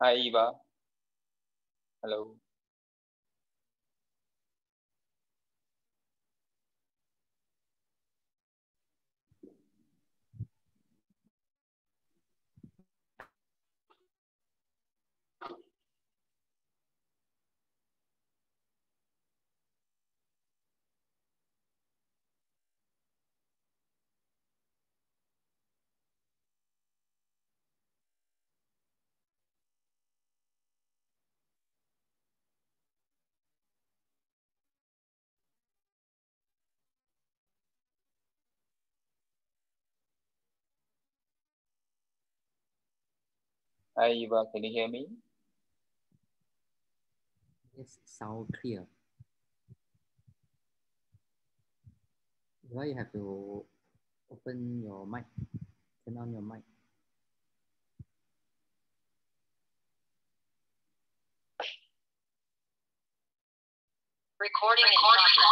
Hi, Eva. Hello. Hi, Eva. Can you hear me? Yes, sound clear. Why you have to open your mic, turn on your mic. Recording in progress.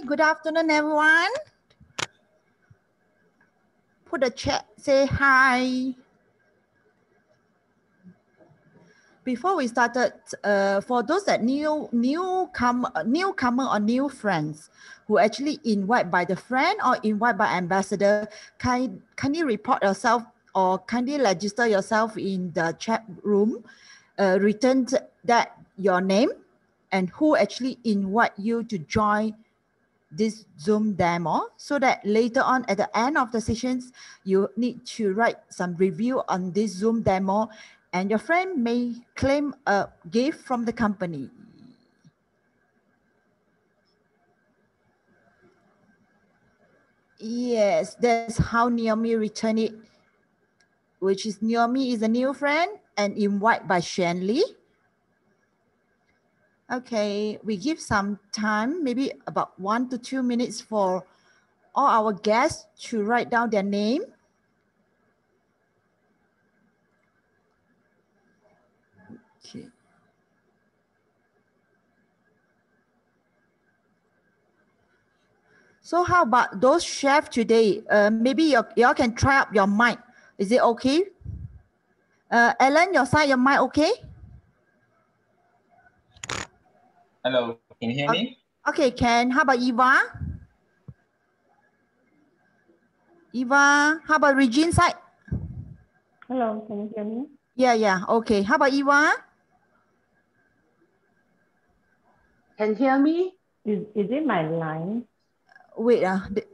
good afternoon, everyone. Put a chat, say hi. Before we started, for those that newcomer or new friends who actually invite by the friend or invite by ambassador, kindly report yourself or kindly register yourself in the chat room. Return that your name and who actually invite you to join this Zoom demo, so that later on at the end of the sessions, you need to write some review on this Zoom demo and your friend may claim a gift from the company. Yes, that's how Naomi returned it, which is Naomi is a new friend and invite by Shanley. Okay, we give some time, maybe about 1 to 2 minutes for all our guests to write down their name. Okay. So how about those chefs today? Maybe y'all can try up your mic. Is it okay? Ellen, your side, your mic okay? Hello, can you hear me? Okay, can. How about Eva? Eva, how about Regine's side? Hello, can you hear me? Yeah. Okay. How about Eva? Can hear me? Is it my line? Wait,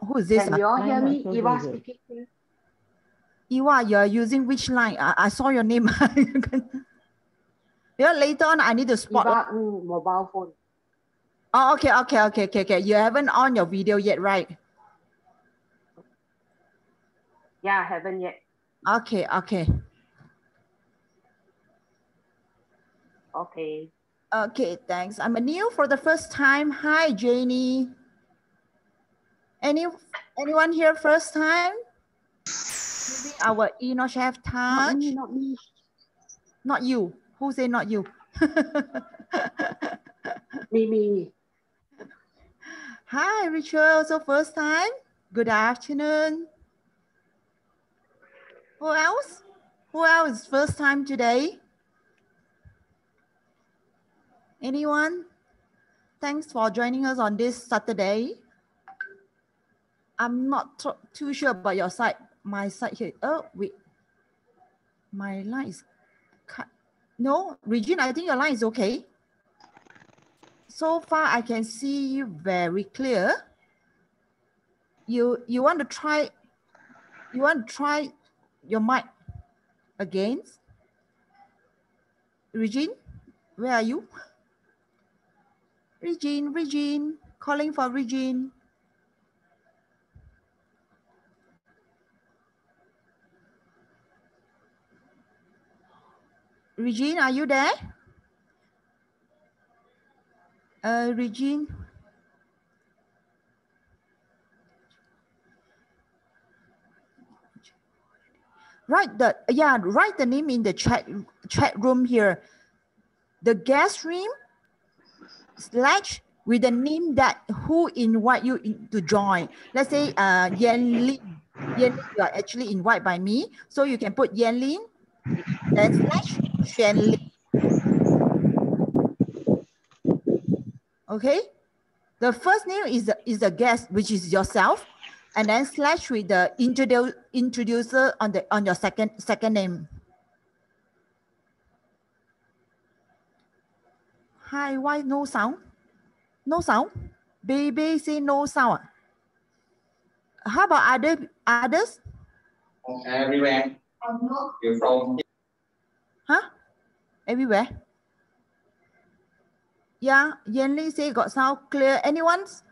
who is this? Can you all hear me? So Eva good. speaking here. Eva, you're using which line? I saw your name. Yeah, later on I need to spot. Eva, mobile phone. Oh, okay. You haven't on your video yet, right? Yeah, I haven't yet. Okay. Okay, thanks. I'm new for the first time. Hi, Janie. Anyone here first time? Maybe our iNNOCHEF touch. Not me. Not you. Who say not you? Me. Hi, Rachel. So first time. Good afternoon. Who else? Who else is first time today? Anyone? Thanks for joining us on this Saturday. I'm not too sure about your side. My side here. Oh, wait. My line is cut. No, Regine, I think your line is okay. So far, I can see you very clear. You want to try? You want to try your mic again? Regine, where are you? Regine, calling for Regine. Regine, are you there? Regine. Write the name in the chat room here. The guest room / with the name that who invite you to join. Let's say Yan Lin. Yan Lin, you are actually invited by me. So you can put Yan Lin, then / Xuan Lin. Okay. The first name is the guest, which is yourself, and then / with the introducer on your second name. Hi, why no sound? No sound? Baby say no sound. How about others? Everywhere. You're from. Huh? Everywhere? Yeah, Yanli say got sound clear. Anyone's?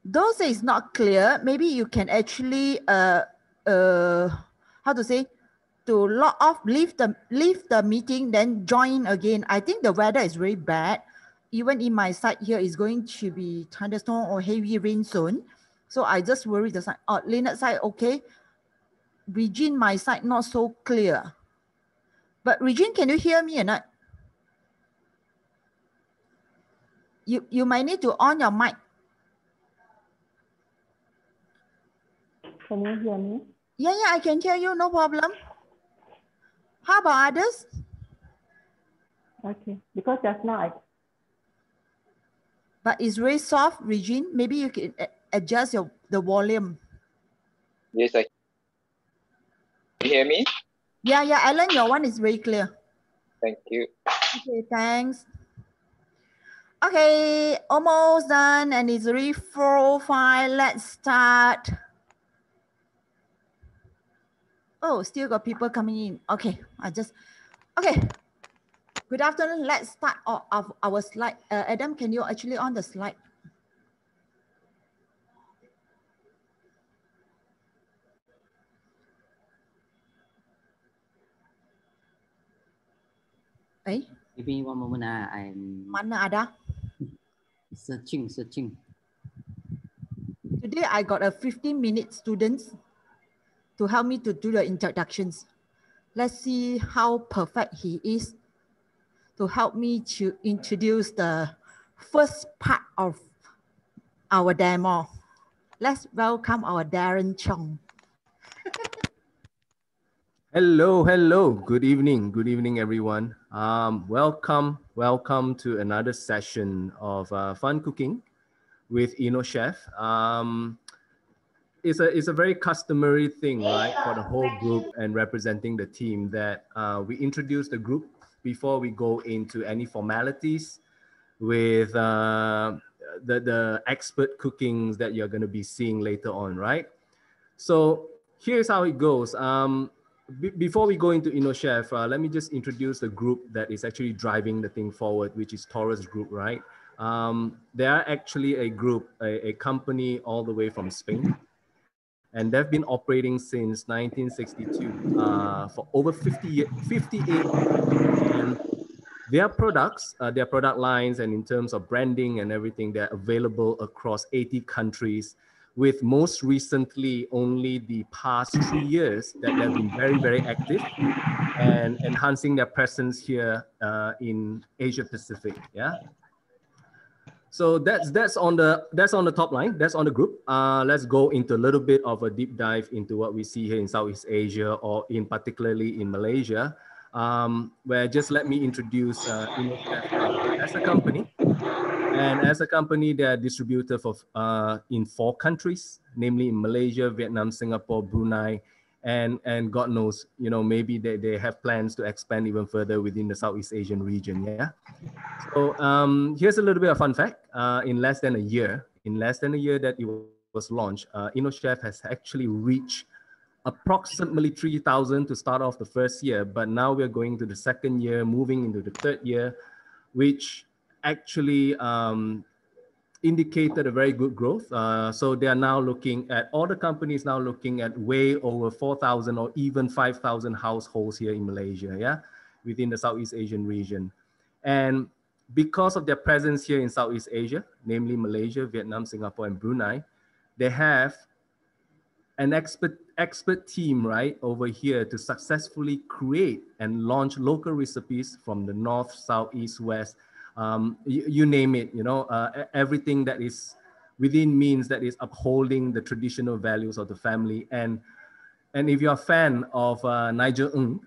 Those say it's not clear. Maybe you can actually how to say, to log off, leave the meeting, then join again. I think the weather is very bad. Even in my side here is going to be thunderstorm or heavy rain soon. So I just worry the side. Oh, Leonard's side, okay. Regine, my side, not so clear. But Regine, can you hear me or not? You might need to on your mic. Can you hear me? Yeah, I can hear you, no problem. How about others? Okay, because just now I But it's very soft, Regine. Maybe you can adjust the volume. Yes, I can you hear me? Yeah, Alan, your one is very clear. Thank you. Okay, thanks. Okay, almost done, and it's already 4:05. Let's start. Oh, still got people coming in. Okay, okay. Good afternoon. Let's start of our slide. Adam, can you actually on the slide? Hey? Give me one moment. I'm Mana ada? searching. Today I got a 15-minute students to help me to do the introductions. Let's see how perfect he is to help me to introduce the first part of our demo. Let's welcome our Darren Chong. Hello. Good evening, everyone. Welcome to another session of fun cooking with iNNOCHEF. It's a very customary thing, right, for the whole group and representing the team that we introduce the group before we go into any formalities with the expert cookings that you're going to be seeing later on, right? So here's how it goes. Before we go into iNNOCHEF, let me just introduce the group that is actually driving the thing forward, which is Taurus Group, right? They are actually a group, a company all the way from Spain. And they've been operating since 1962 for over 58 years. And their products, their product lines, and in terms of branding and everything, they're available across 80 countries, with most recently only the past 3 years that they've been very active and enhancing their presence here in Asia Pacific. Yeah. So that's on the top line. That's on the group. Let's go into a little bit of a deep dive into what we see here in Southeast Asia, or in particularly in Malaysia, where just let me introduce iNNOCHEF as a company. And as a company, they are distributor in 4 countries, namely in Malaysia, Vietnam, Singapore, Brunei, and God knows, maybe they have plans to expand even further within the Southeast Asian region. Yeah. So here's a little bit of fun fact. In less than a year that it was launched, iNNOCHEF has actually reached approximately 3,000 to start off the first year, but now we're going to the second year, moving into the third year, which actually indicated a very good growth. So they are now looking at, all the companies now looking at way over 4,000 or even 5,000 households here in Malaysia, yeah, within the Southeast Asian region. And because of their presence here in Southeast Asia, namely Malaysia, Vietnam, Singapore, and Brunei, they have an expert team right over here to successfully create and launch local recipes from the north, south, east, west, you name it, everything that is within means that is upholding the traditional values of the family. And if you're a fan of Nigel Ng,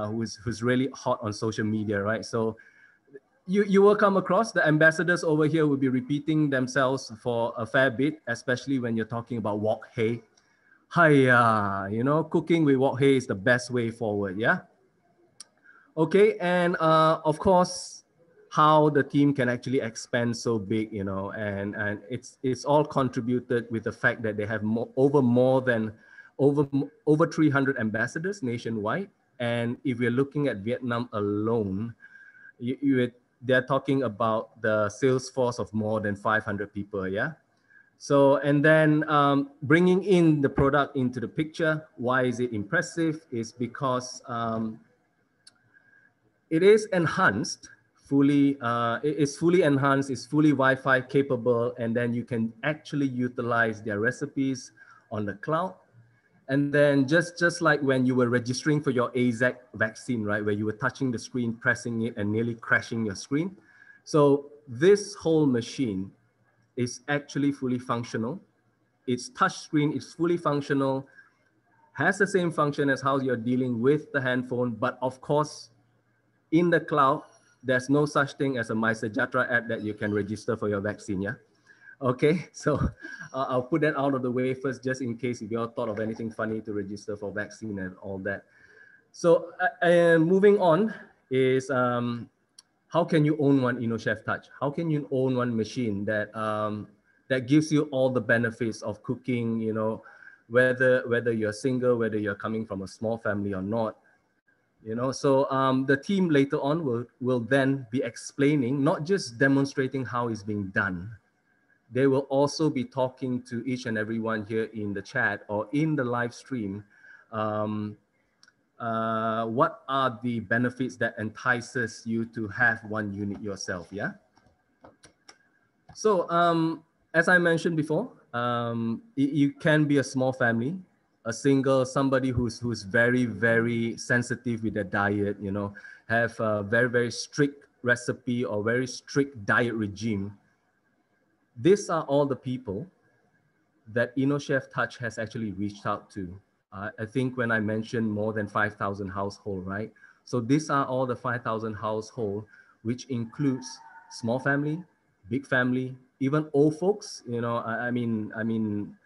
who's really hot on social media, right? So you will come across the ambassadors over here will be repeating themselves for a fair bit, especially when you're talking about wok hei. Cooking with wok hei is the best way forward, yeah? Okay, and of course, how the team can actually expand so big, and it's all contributed with the fact that they have over 300 ambassadors nationwide. And if we're looking at Vietnam alone, they're talking about the sales force of more than 500 people, yeah? So, and then bringing in the product into the picture, why is it impressive? Is because it is enhanced, it's fully enhanced, it's fully Wi-Fi capable, and then you can actually utilize their recipes on the cloud. And then just like when you were registering for your AZ vaccine, right, where you were touching the screen, pressing it, and nearly crashing your screen. So this whole machine is actually fully functional, It's touchscreen, it's fully functional, has the same function as how you're dealing with the handphone, but of course, in the cloud, there's no such thing as a MySejahtera app that you can register for your vaccine, yeah? Okay, so I'll put that out of the way first, just in case if you all thought of anything funny to register for vaccine and all that. So moving on is, how can you own one iNNOCHEF Touch? How can you own one machine that that gives you all the benefits of cooking, you know, whether you're single, whether you're coming from a small family or not, you know? So the team later on will then be explaining, not just demonstrating how it's being done. They will also be talking to each and everyone here in the chat or in the live stream. What are the benefits that entices you to have one unit yourself, yeah? So as I mentioned before, you can be a small family, a single, somebody who's very, very sensitive with their diet, you know, have a very, very strict recipe or very strict diet regime. These are all the people that iNNOCHEF Touch has actually reached out to. I think when I mentioned more than 5,000 households, right? So these are all the 5,000 households, which includes small family, big family, even old folks. You know, I mean,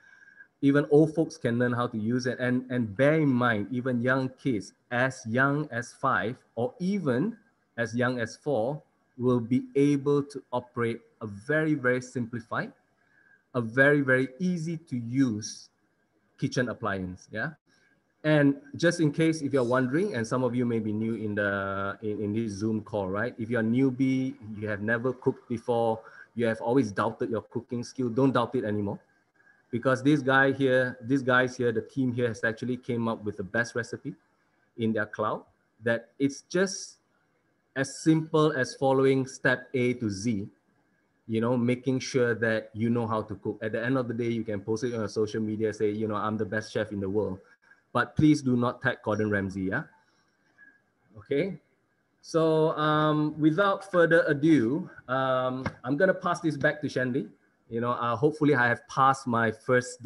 even old folks can learn how to use it. And bear in mind, even young kids as young as 5 or even as young as 4 will be able to operate a very, very simplified, a very, very easy to use kitchen appliance, yeah? And just in case if you're wondering, and some of you may be new in this Zoom call, right? If you're a newbie, you have never cooked before, you have always doubted your cooking skill, don't doubt it anymore. Because these guys here, the team here has actually came up with the best recipe in their cloud, that it's just as simple as following step A to Z, you know, making sure that you know how to cook. At the end of the day, you can post it on social media, say, you know, I'm the best chef in the world. But please do not tag Gordon Ramsay, yeah? Okay, so without further ado, I'm gonna pass this back to Shandy. You know, hopefully I have passed my first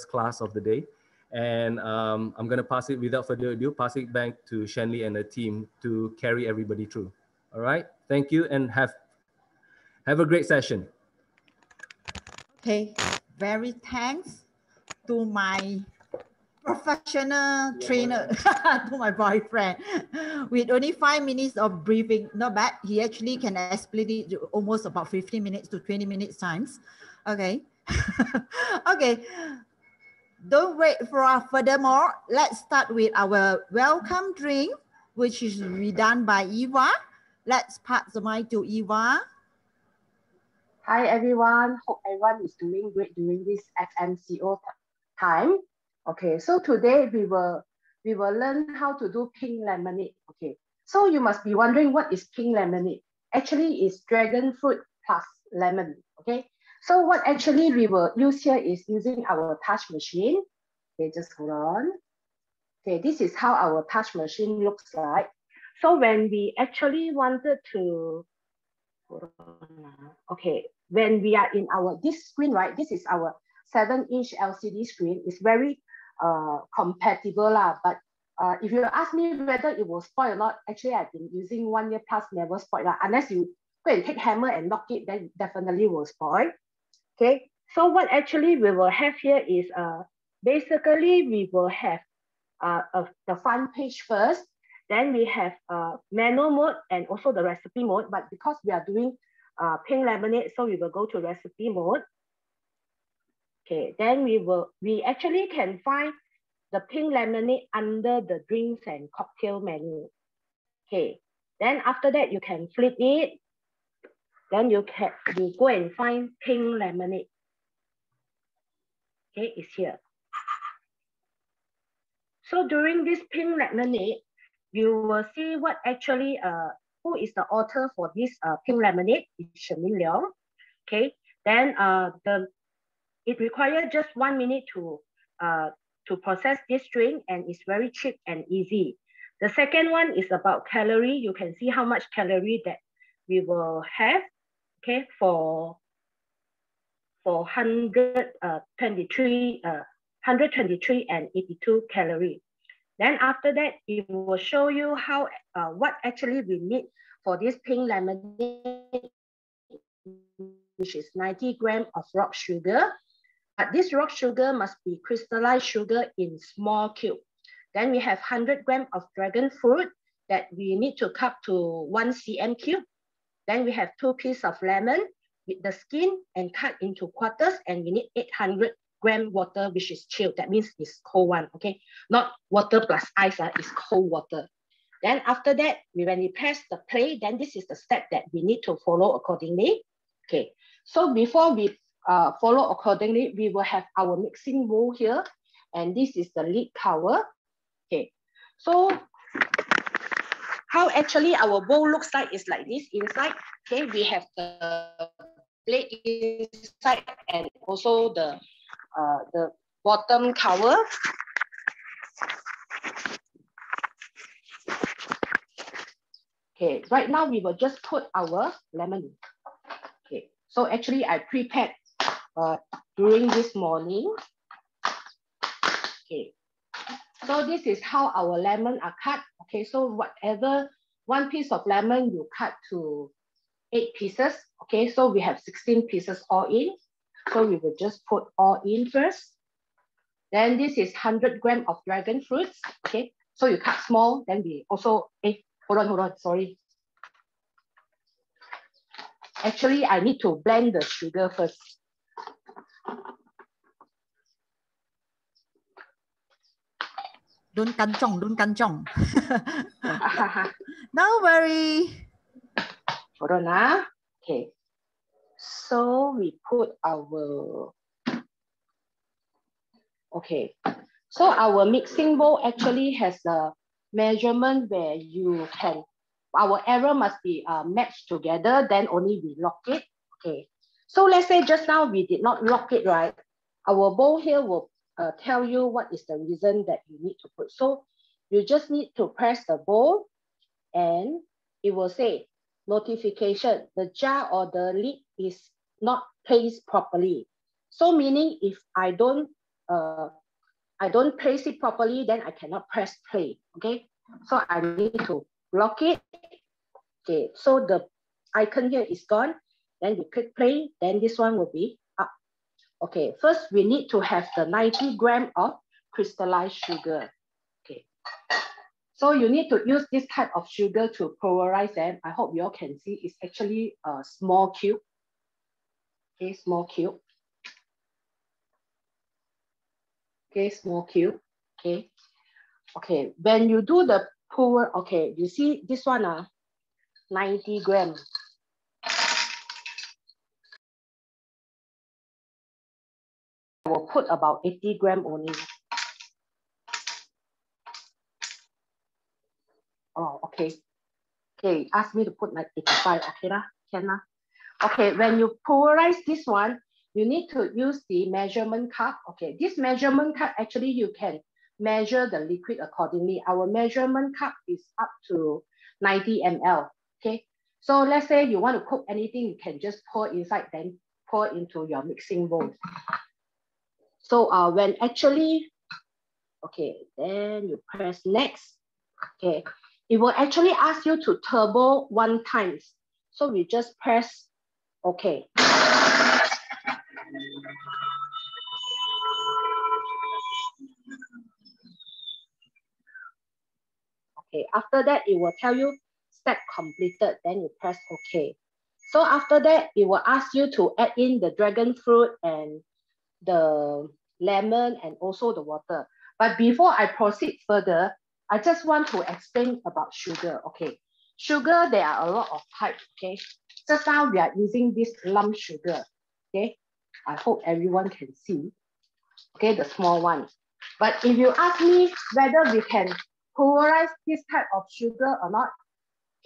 class of the day. And I'm gonna pass it without further ado, pass it back to Shanley and the team to carry everybody through. All right, thank you and have a great session. Okay, very thanks to my professional trainer, to my boyfriend. With only 5 minutes of briefing, not bad. He actually can explain it almost about 15 minutes to 20 minutes times. Okay. Okay. Don't wait for furthermore. Let's start with our welcome drink, which is done by Eva. Let's pass the mic to Eva. Hi everyone, hope everyone is doing great during this FMCO time. Okay, so today we will learn how to do pink lemonade. Okay, so you must be wondering what is pink lemonade. Actually, it's dragon fruit plus lemon. Okay, so what actually we will use here is using our touch machine. Okay, just hold on. Okay, this is how our touch machine looks like. So when we actually wanted to, okay, when we are in this screen, right, this is our 7-inch LCD screen. It's very compatible lah. But if you ask me whether it will spoil or not, actually I've been using 1 year plus, never spoiled lah. Unless you go and take hammer and knock it, then definitely will spoil. Okay, so what actually we will have here is basically we will have the front page first. Then we have manual mode and also the recipe mode. But because we are doing pink lemonade, so we will go to recipe mode. Okay, then we actually can find the pink lemonade under the drinks and cocktail menu. Okay, then after that you can flip it. Then you go and find pink lemonade. Okay, it's here. So during this pink lemonade, you will see what actually who is the author for this pink lemonade. It's Shermin Leong. Okay, then it requires just 1 minute to process this drink, and it's very cheap and easy. The second one is about calorie. You can see how much calorie that we will have. Okay, for for 123 and 82 calories. Then after that, it will show you how what actually we need for this pink lemonade, which is 90 grams of rock sugar. But this rock sugar must be crystallized sugar in small cube. Then we have 100 grams of dragon fruit that we need to cut to 1 cm cube. Then we have 2 pieces of lemon with the skin and cut into quarters, and we need 800 grams water, which is chilled. That means it's cold one, okay? Not water plus ice, it's cold water. Then after that, when we press the play, then this is the step that we need to follow accordingly. Okay, so before we follow accordingly, we will have our mixing bowl here, and this is the lid cover. Okay, so how actually our bowl looks like is like this. Inside, okay, we have the plate inside and also the bottom cover. Okay, right now we will just put our lemon. Okay, so actually I prepared during this morning. Okay, so this is how our lemon are cut. Okay, so whatever 1 piece of lemon you cut to 8 pieces. Okay, so we have 16 pieces all in. So we will just put all in first. Then this is 100 grams of dragon fruits. Okay, so you cut small. Then we also, hold on, sorry. Actually, I need to blend the sugar first. Don't kanchong. No worry. Hold on. Okay. So we put our, okay. So our mixing bowl actually has a measurement where you can, our arrow must be matched together, then only we lock it. Okay. So let's say just now we did not lock it, right? Our bowl here will tell you what is the reason that you need to put. So you just need to press the bowl and it will say notification, the jar or the lid is not placed properly. So meaning if I don't place it properly, then I cannot press play. Okay, so I need to lock it. Okay, so the icon here is gone. Then you click play, then this one will be up. Okay, first we need to have the 90 grams of crystallized sugar. Okay, so you need to use this type of sugar to pulverize them. I hope you all can see it's actually a small cube. Okay, small cube. Okay, small cube. Okay. Okay, when you do the pour, okay, you see this one, 90 grams. I will put about 80 grams only. Oh, okay. Okay, ask me to put like 85, okay lah, can lah. Okay, when you pulverize this one, you need to use the measurement cup. Okay, this measurement cup, actually you can measure the liquid accordingly. Our measurement cup is up to 90 ml. Okay, so let's say you want to cook anything, you can just pour inside, then pour into your mixing bowl. So when actually, okay, then you press next. Okay, it will actually ask you to turbo 1 time. So we just press okay. Okay, after that, it will tell you step completed, then you press okay. So after that, it will ask you to add in the dragon fruit and the lemon and also the water. But before I proceed further, I just want to explain about sugar. Okay, sugar, there are a lot of types. Okay, just now we are using this lump sugar. Okay, I hope everyone can see. Okay, the small one. But if you ask me whether we can pulverize this type of sugar or not,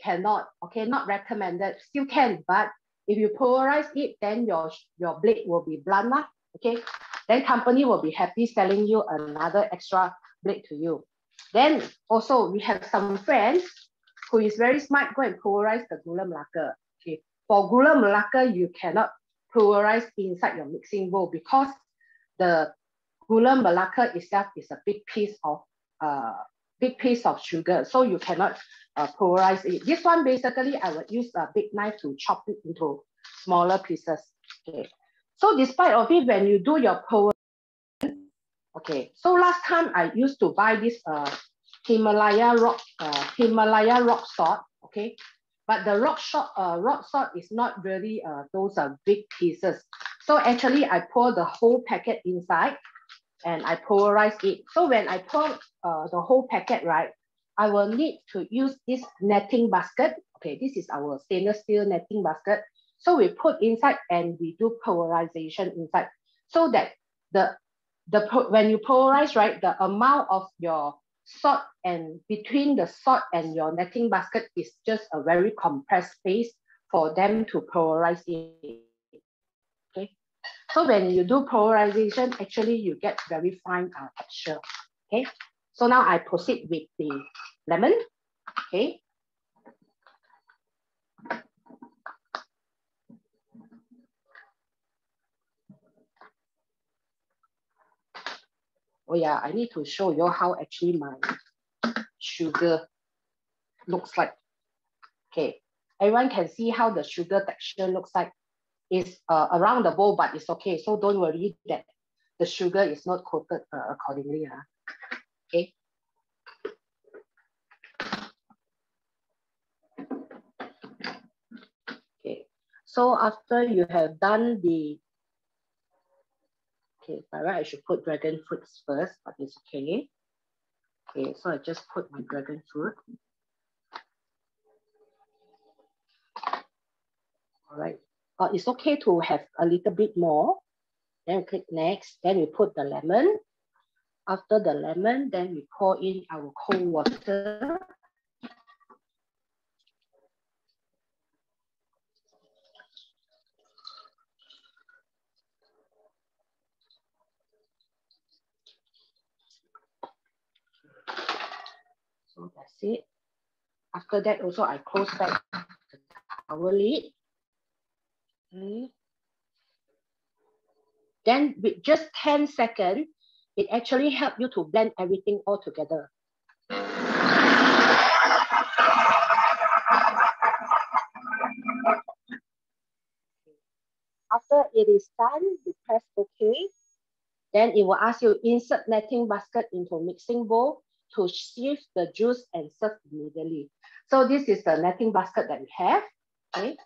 cannot. Okay, not recommended. Still can, but if you pulverize it, then your blade will be blunt. Okay, then company will be happy selling you another extra blade to you. Then also we have some friends who is very smart, go and pulverize the gula melaka. Okay, for gula melaka, you cannot pulverize inside your mixing bowl because the gula melaka itself is a big piece of sugar, so you cannot pulverize it. This one basically I would use a big knife to chop it into smaller pieces. Okay, so despite of it, when you do your pulverization, okay, so last time I used to buy this Himalaya rock salt, okay, but the rock salt is not really those big pieces. So actually I pour the whole packet inside and I pulverize it. So when I pour the whole packet, right, I will need to use this netting basket. Okay, this is our stainless steel netting basket. So we put inside and we do pulverization inside, so that when you pulverize, right, the amount of your salt and between the salt and your netting basket is just a very compressed space for them to pulverize it. Okay, so when you do pulverization, actually you get very fine texture. Okay, so now I proceed with the lemon. Okay, oh yeah, I need to show you how actually my sugar looks like. Okay, everyone can see how the sugar texture looks like. It's around the bowl, but it's okay. So don't worry that the sugar is not coated accordingly. Okay. Okay. So after you have done the, okay, by right I should put dragon fruits first, but it's okay. Okay, so I just put my dragon fruit. All right. It's okay to have a little bit more. Then we click next. Then we put the lemon. After the lemon, then we pour in our cold water. So that's it. After that, also I close back the towel lid. Okay. Then with just 10 seconds, it actually helps you to blend everything all together. After it is done, you press OK. Then it will ask you insert netting basket into mixing bowl to shift the juice and serve immediately. So this is the netting basket that we have. Okay.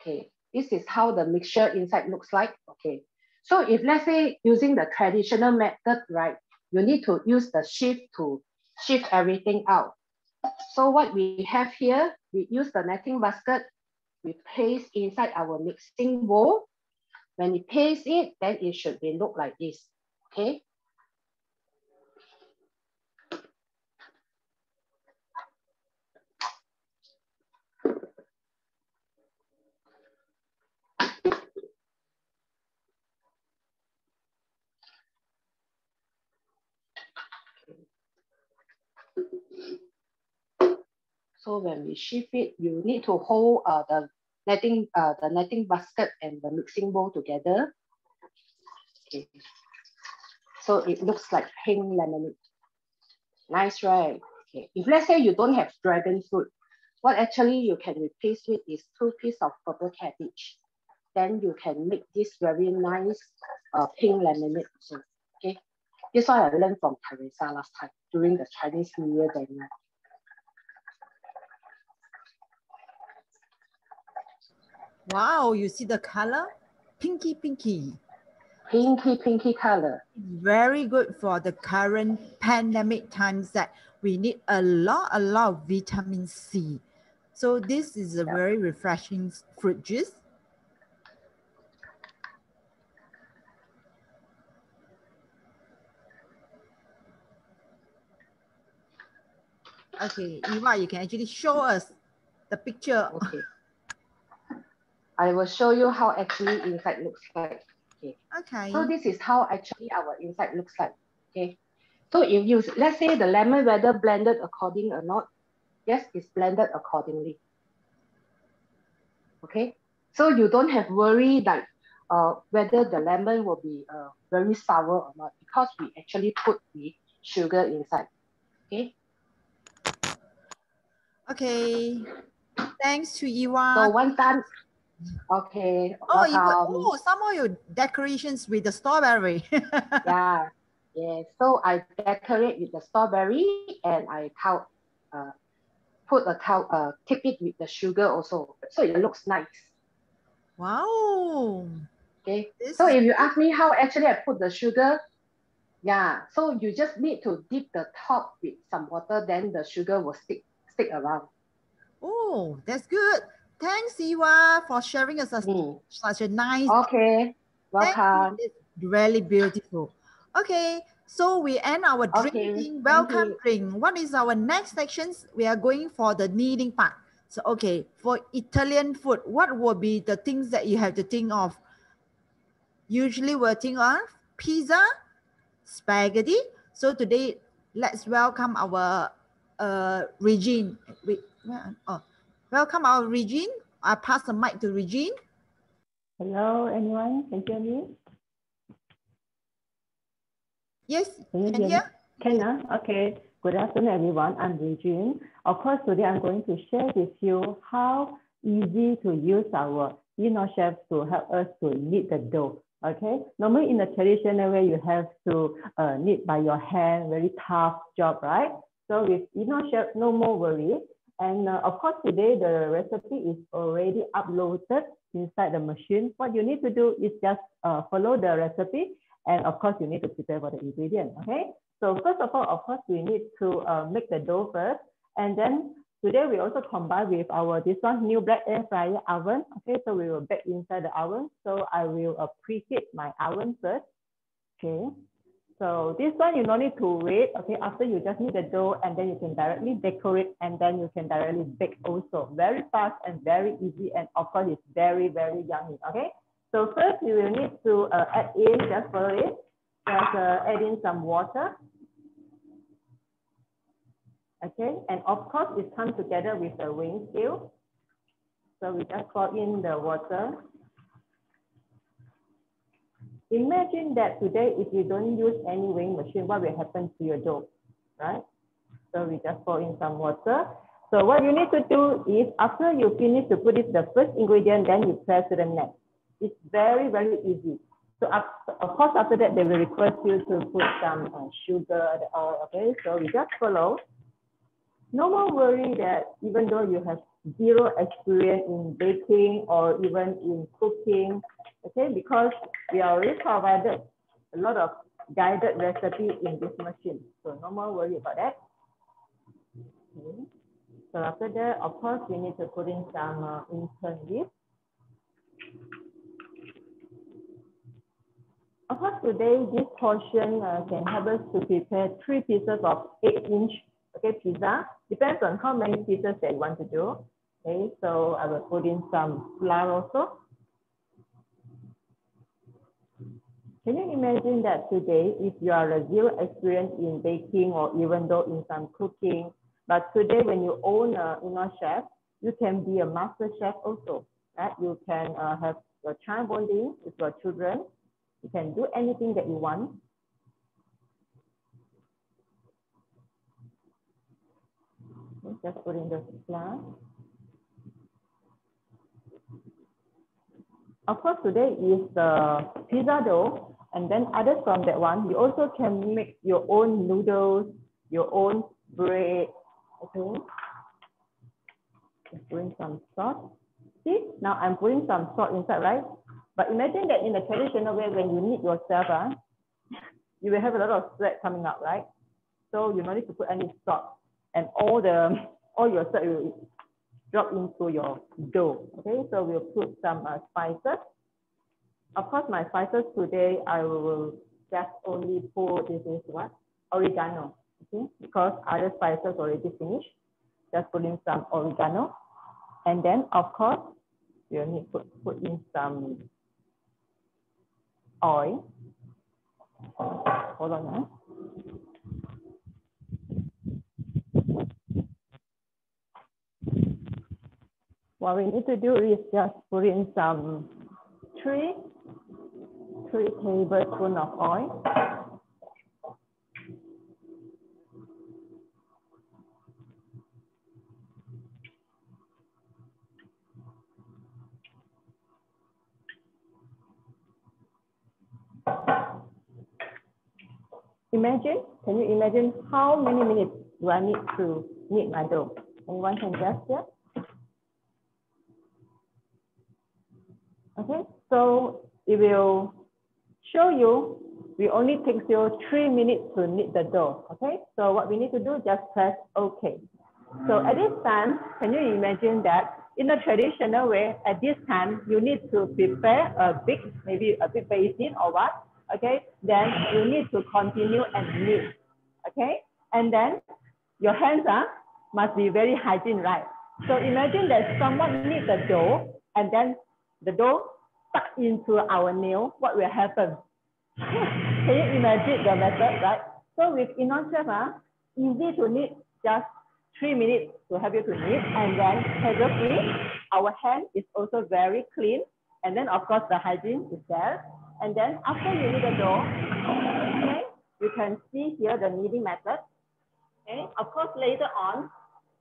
Okay, this is how the mixture inside looks like. Okay, so if let's say using the traditional method, right, you need to use the shift to shift everything out. So what we have here, we use the netting basket, we place inside our mixing bowl. When you place it, then it should be look like this. Okay. So when we shift it, you need to hold the netting basket and the mixing bowl together. Okay. So it looks like pink lemonade. Nice, right? Okay. If let's say you don't have dragon fruit, what actually you can replace with is 2 pieces of purple cabbage. Then you can make this very nice pink lemonade. So, okay. This one I learned from Teresa last time during the Chinese New Year dinner. Wow, you see the color? Pinky, pinky. Pinky, pinky color. Very good for the current pandemic times that we need a lot of vitamin C. So this is a very refreshing fruit juice. Okay, Eva, you can actually show us the picture. Okay. I will show you how actually inside looks like. Okay. Okay. So this is how actually our inside looks like. Okay. So if you, let's say the lemon, whether blended according or not, yes, it's blended accordingly. Okay. So you don't have worry like whether the lemon will be very sour or not, because we actually put the sugar inside. Okay. Okay. Thanks to Iwa. So one time. Okay. Oh, you put, Welcome. oh, some of your decorations with the strawberry. Yeah. Yeah. So I decorate with the strawberry and I tip it with the sugar also, so it looks nice. Wow. Okay. This So is if you ask me how actually I put the sugar, yeah. So you just need to dip the top with some water, then the sugar will stick around. Oh, that's good. Thanks, Iwa, for sharing us such a nice. Okay. Welcome. It's really beautiful. Okay, so we end our Okay. drinking. Thank Welcome you. drink. What is our next sections? We are going for the kneading part. So, okay, for Italian food, what would be the things that you have to think of? Usually we'll think of pizza, spaghetti. So today, let's welcome our Regine. Welcome our Regine. I pass the mic to Regine. Hello, anyone? Can you hear me? Yes, Can you can hear hear? me? Can, okay. Good afternoon, everyone. I'm Regine. Of course, today I'm going to share with you how easy to use our iNNOCHEF to help us to knead the dough. Okay. Normally, in the traditional way, you have to knead by your hand, very tough job, right? So with iNNOCHEF, no more worry. And of course, today the recipe is already uploaded inside the machine. What you need to do is just follow the recipe. And of course, you need to prepare for the ingredient, okay? So first of all, of course, we need to make the dough first. And then today we also combine with our, this one, new black air fryer oven. Okay, so we will bake inside the oven. So I will preheat my oven first, okay? So this one, you don't need to wait, okay? After you just knead the dough and then you can directly decorate and then you can directly bake also. Very fast and very easy. And of course, it's very, very yummy, okay? So first you will need to add in, just follow it, just add in some water. Okay, and of course it comes together with the weighing scale. So we just pour in the water. Imagine that today if you don't use any weighing machine, what will happen to your dough, right? So we just pour in some water. So what you need to do is after you finish to put it the first ingredient, then you press to the next. It's very, very easy. So of course, after that, they will request you to put some sugar, okay? So we just follow. No more worry that even though you have zero experience in baking or even in cooking, okay? Because we already provided a lot of guided recipe in this machine. So no more worry about that. Okay. So after that, of course, we need to put in some instant yeast. Of course, today this portion can help us to prepare 3 pieces of 8-inch pizza. Depends on how many pieces that you want to do. Okay, so I will put in some flour also. Can you imagine that today, if you are a zero experience in baking or even though in some cooking, but today when you own iNNOCHEF, you can be a master chef also. Right? You can have your child bonding with your children. You can do anything that you want. Okay, just put in the flour. Of course, today is the pizza dough, and then other from that one, you also can make your own noodles, your own bread. Okay, just putting some salt. See, now I'm putting some salt inside, right? But imagine that in the traditional way, when you knead yourself, you will have a lot of sweat coming out, right? So you don't need to put any salt, and all your sweat will drop into your dough. Okay, so we'll put some spices. Of course, my spices today, I will just only put, this is what? Oregano, okay? Because other spices already finished. Just put in some oregano. And then, of course, you'll need to put in some oil. Hold on. What we need to do is just put in some 3 tablespoons of oil. Can you imagine how many minutes do I need to knead my dough? Anyone can guess here? Okay, so it will show you, we only takes you 3 minutes to knead the dough. Okay, so what we need to do, just press OK. So at this time, can you imagine that in a traditional way, at this time, you need to prepare maybe a big basin or what? Okay, then you need to continue and knead. Okay, and then your hands must be very hygiene, right? So imagine that someone knead the dough and then the dough stuck into our nail. What will happen? Can you imagine the method, right? So with iNNOCHEF, easy to knead, just 3 minutes to help you to knead, and then hassle-free. Our hand is also very clean, and then of course the hygiene is there. And then after you knead the dough, okay, you can see here the kneading method. Okay, of course later on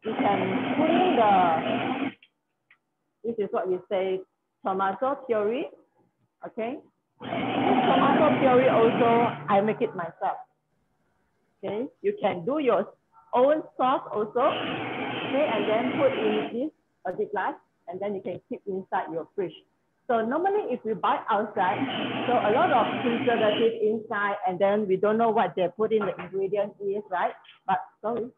you can put in this is what we say tomato puree. Okay, this tomato puree also I make it myself. Okay, you can do your own sauce also. Okay, and then put in this a big glass, and then you can keep inside your fridge. So normally if we buy outside, so a lot of preservative inside, and then we don't know what they put in the ingredient is, right? But sorry.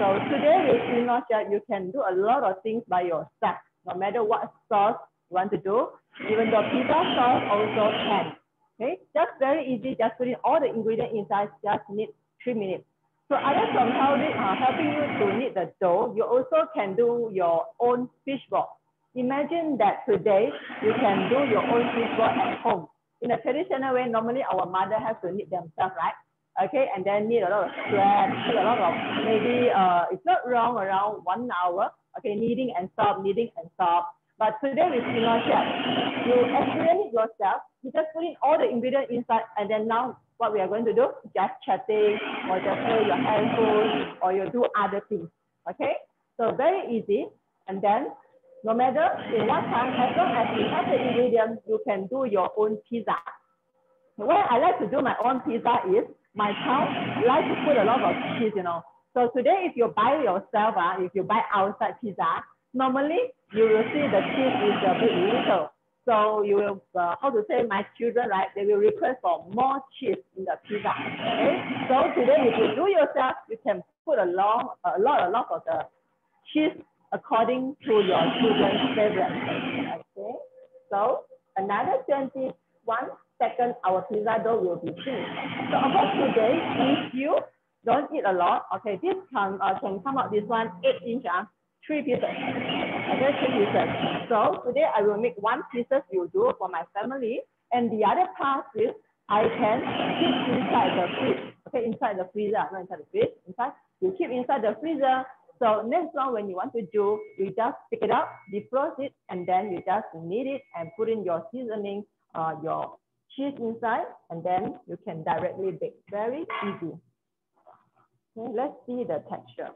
So today with iNNOCHEF, you can do a lot of things by yourself, no matter what sauce you want to do. Even the pizza sauce also can. Okay, just very easy, just put in all the ingredients inside, just need 3 minutes. So other from helping you to knead the dough, you also can do your own fishball. Imagine that today you can do your own fishball at home. In a traditional way, normally our mother has to knead themselves, right? Okay, and then need a lot of thread, need a lot of maybe it's not wrong, around 1 hour. Okay, kneading and stop, kneading and stop. But today with iNNOCHEF, you experience it yourself. You just put in all the ingredients inside, and then now what we are going to do, just chatting, or just play your handphone, or you do other things. Okay, so very easy. And then no matter in what time, as long as you have the ingredients, you can do your own pizza. Why I like to do my own pizza is my child like to put a lot of cheese, you know. So today, if you buy yourself, if you buy outside pizza, normally you will see the cheese is a bit little. So you will, how to say, my children, right? They will request for more cheese in the pizza. Okay. So today, if you do yourself, you can put a lot of the cheese according to your children's favorite. Okay. So another 21 seconds, our pizza dough will be finished. So of course today, if you don't eat a lot, okay, this can come out this one 8-inch, 3 pieces. Okay, 3 pieces. So today I will make 1 piece you do for my family, and the other part is I can keep inside the fridge. Okay, inside the freezer, not inside the fridge. Inside, you keep inside the freezer. So next one, when you want to do, you just pick it up, defrost it, and then you just knead it and put in your seasoning, your cheese inside, and then you can directly bake. Very easy. Okay, let's see the texture.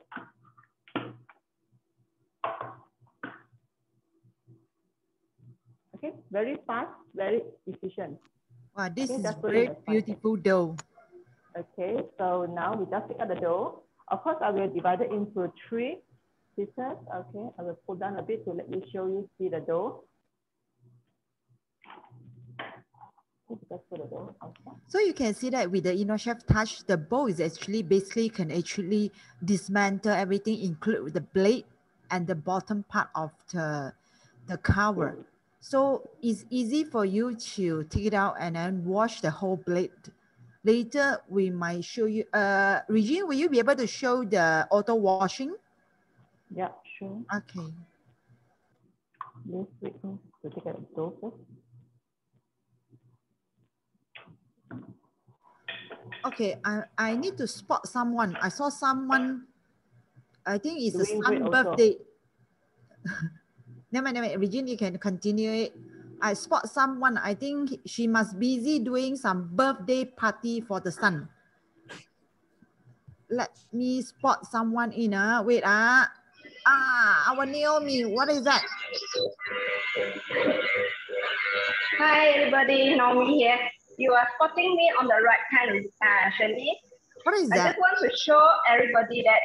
Okay, very fast, very efficient. Wow, this okay, is very beautiful dough. Okay, so now we just pick up the dough. Of course, I will divide it into 3 pieces. Okay, I will pull down a bit to let you see the dough. So you can see that with the iNNOCHEF touch, the bowl is actually basically can actually dismantle everything, include the blade and the bottom part of the cover. So it's easy for you to take it out and then wash the whole blade. Later, we might show you. Regine, will you be able to show the auto washing? Yeah, sure. Okay. Let's wait to take out the dough first. Okay, I need to spot someone. I saw someone, I think it's a Doing son's great also. birthday. Never mind, Regine, you can continue it. I spot someone, I think she must busy doing some birthday party for the son. Let me spot someone in. Wait, our Naomi, what is that? Hi everybody, Naomi here. You are spotting me on the right hand, Shani. What is I that? just want to show everybody that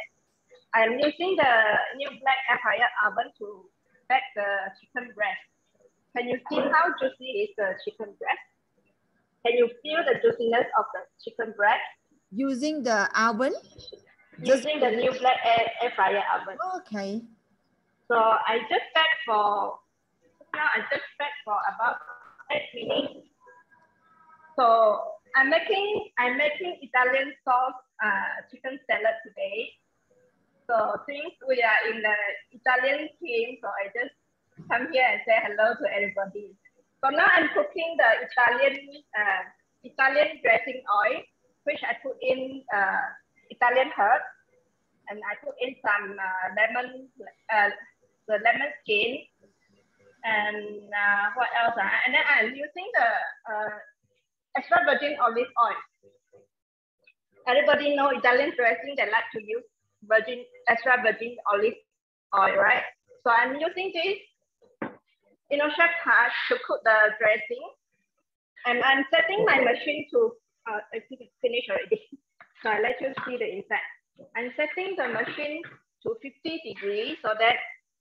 I'm using the new black air fryer oven to bake the chicken breast. Can you see how juicy is the chicken breast? Can you feel the juiciness of the chicken breast? Using the oven? Using the new black air fryer oven. Okay. So I just baked for about 8 minutes. So I'm making Italian sauce chicken salad today. So since we are in the Italian team, so I just come here and say hello to everybody. So now I'm cooking the Italian dressing oil, which I put in Italian herbs, and I put in some the lemon skin, and what else? And then I'm using the extra virgin olive oil. Everybody know Italian dressing, they like to use extra virgin olive oil, right? So I'm using this iNNOCHEF card to cook the dressing, and I'm setting my machine to I think it's finished already. So I let you see the inside. I'm setting the machine to 50 degrees so that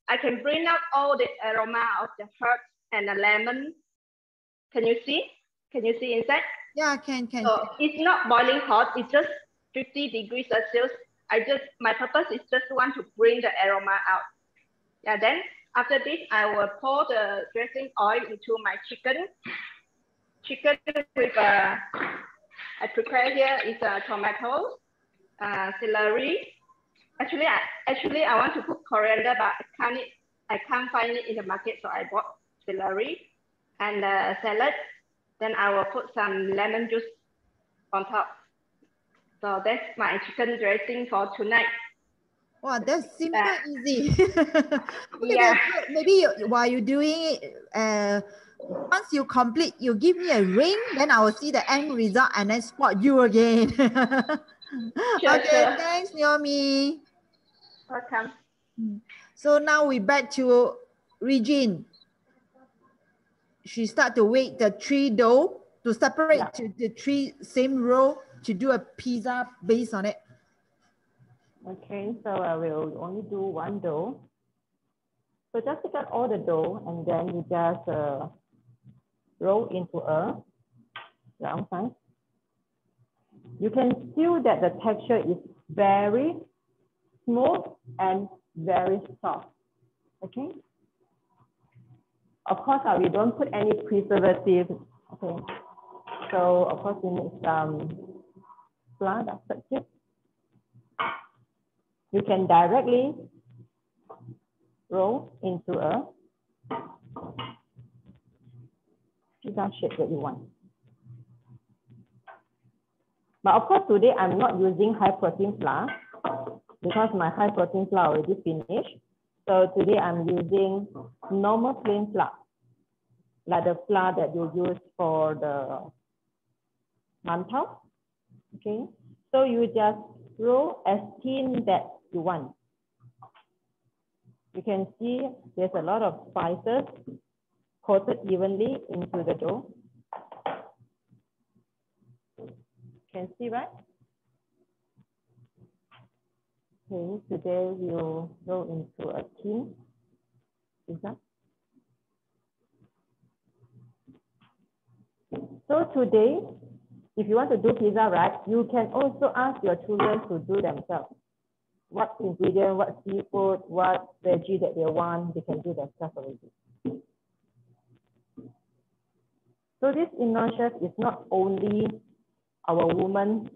I can bring out all the aroma of the herbs and the lemon. Can you see? Can you see inside? Yeah, can. So it's not boiling hot. It's just 50 degrees Celsius. My purpose is just want to bring the aroma out. Yeah. Then after this, I will pour the dressing oil into my chicken. Chicken with I prepare here is tomatoes, celery. Actually, I want to put coriander, but I can't find it in the market, so I bought celery and salad. Then I will put some lemon juice on top. So that's my chicken dressing for tonight. Wow, that's simple, easy. Okay, Yeah. maybe while you're doing it, once you complete, you give me a ring, then I will see the end result and then spot you again. Sure. Thanks, Naomi. Welcome. So now we back to Regine. She start to weight the 3 dough to separate to the 3 same row to do a pizza based on it. Okay, so I will only do 1 dough. So just take out all the dough and then you just roll into a round size. You can feel that the texture is very smooth and very soft. Okay. Of course, we don't put any preservative. Okay. So of course we need some flour, that's it. You can directly roll into a pizza shape that you want. But of course, today I'm not using high protein flour because my high protein flour already finished. So today I'm using normal plain flour, like the flour that you use for the mantau. Okay, so you just roll as thin that you want. You can see there's a lot of spices coated evenly into the dough. Can see, right? Okay, today we'll go into a tin pizza. So today, if you want to do pizza, right, you can also ask your children to do themselves. What ingredient, what seafood, what veggie that they want, they can do themselves already. So this iNNOCHEF is not only our women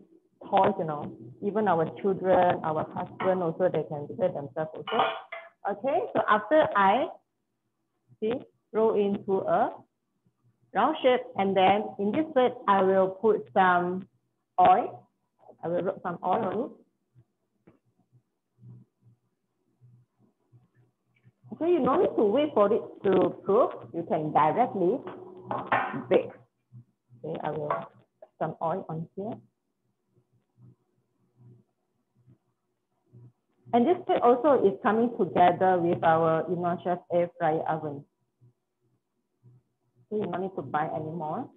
toys, you know, even our children, our husband also, they can do it themselves also. Okay, so after I roll into a round shape, and then in this way, I will put some oil I will rub some oil on it. So you don't need to wait for it to cook. You can directly bake. Okay, I will put some oil on here. And this kit also is coming together with our iNNOCHEF air fryer oven. So you don't need to buy anymore.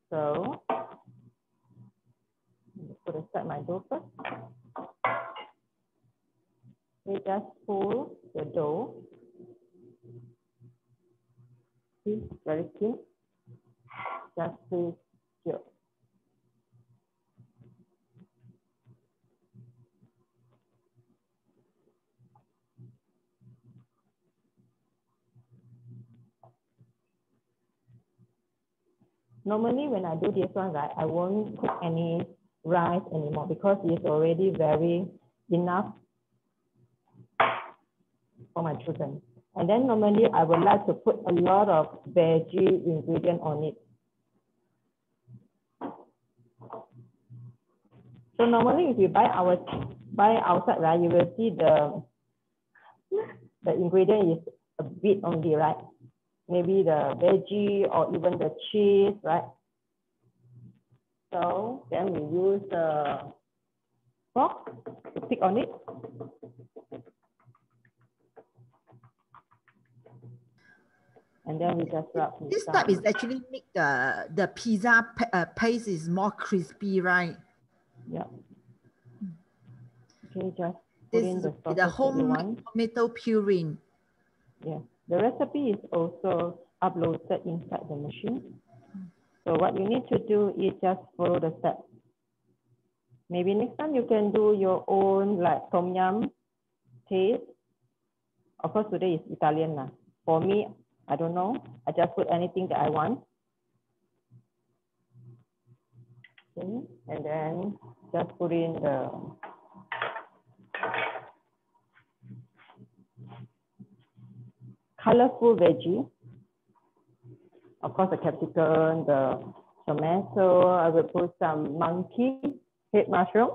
So put aside my dough first. We just pull the dough. See, very thin. Just please here. Normally, when I do this one, right, I won't cook any rice anymore because it's already very enough for my children. And then normally, I would like to put a lot of veggie ingredient on it. So normally, if you buy outside, right, you will see the ingredient is a bit only, right? Maybe the veggie or even the cheese, right? So then we use the fork to pick on it. And then we just rub this type is actually make the pizza paste is more crispy, right? Yeah. Okay, just put in the sauce the homemade tomato puree. Yeah, the recipe is also uploaded inside the machine. So what you need to do is just follow the steps. Maybe next time you can do your own like tom yum taste. Of course, today is Italian now. For me, I don't know. I just put anything that I want. Okay. And then just put in the colorful veggie. Of course, the capsicum, the tomato. I will put some monkey head mushroom.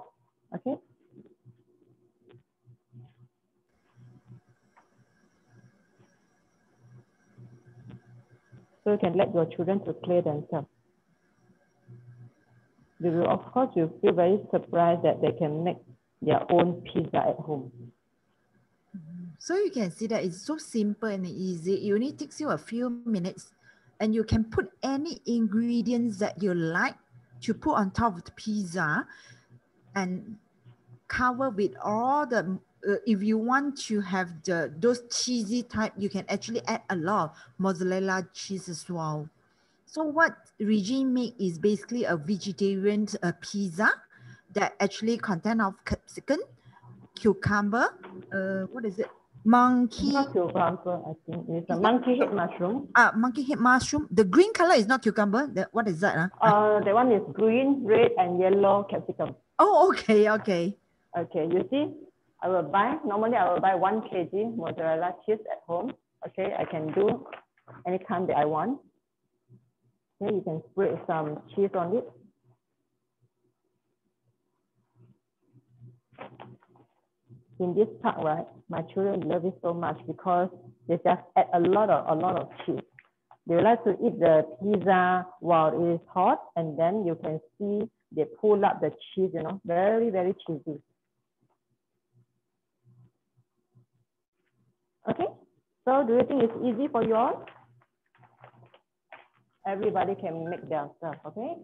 Okay. So you can let your children to play themselves. They will, of course, you feel very surprised that they can make their own pizza at home. So you can see that it's so simple and easy. It only takes you a few minutes and you can put any ingredients that you like to put on top of the pizza and cover with all the, if you want to have those cheesy type, you can actually add a lot of mozzarella cheese as well. So what Regine make is basically a vegetarian pizza that actually contain of capsicum, cucumber, what is it? Monkey. Not cucumber, I think it's a monkey head mushroom. Monkey head mushroom. The green color is not cucumber. What is that? The one is green, red, and yellow capsicum. Oh, okay, okay. Okay, you see, normally I will buy 1 kg mozzarella cheese at home. Okay, I can do any kind that I want. Okay, you can spread some cheese on it. In this part, right, my children love it so much because they just add a lot of cheese. They like to eat the pizza while it is hot, and then you can see they pull up the cheese, you know, very, very cheesy. Okay, so do you think it's easy for you all? Everybody can make their stuff, okay?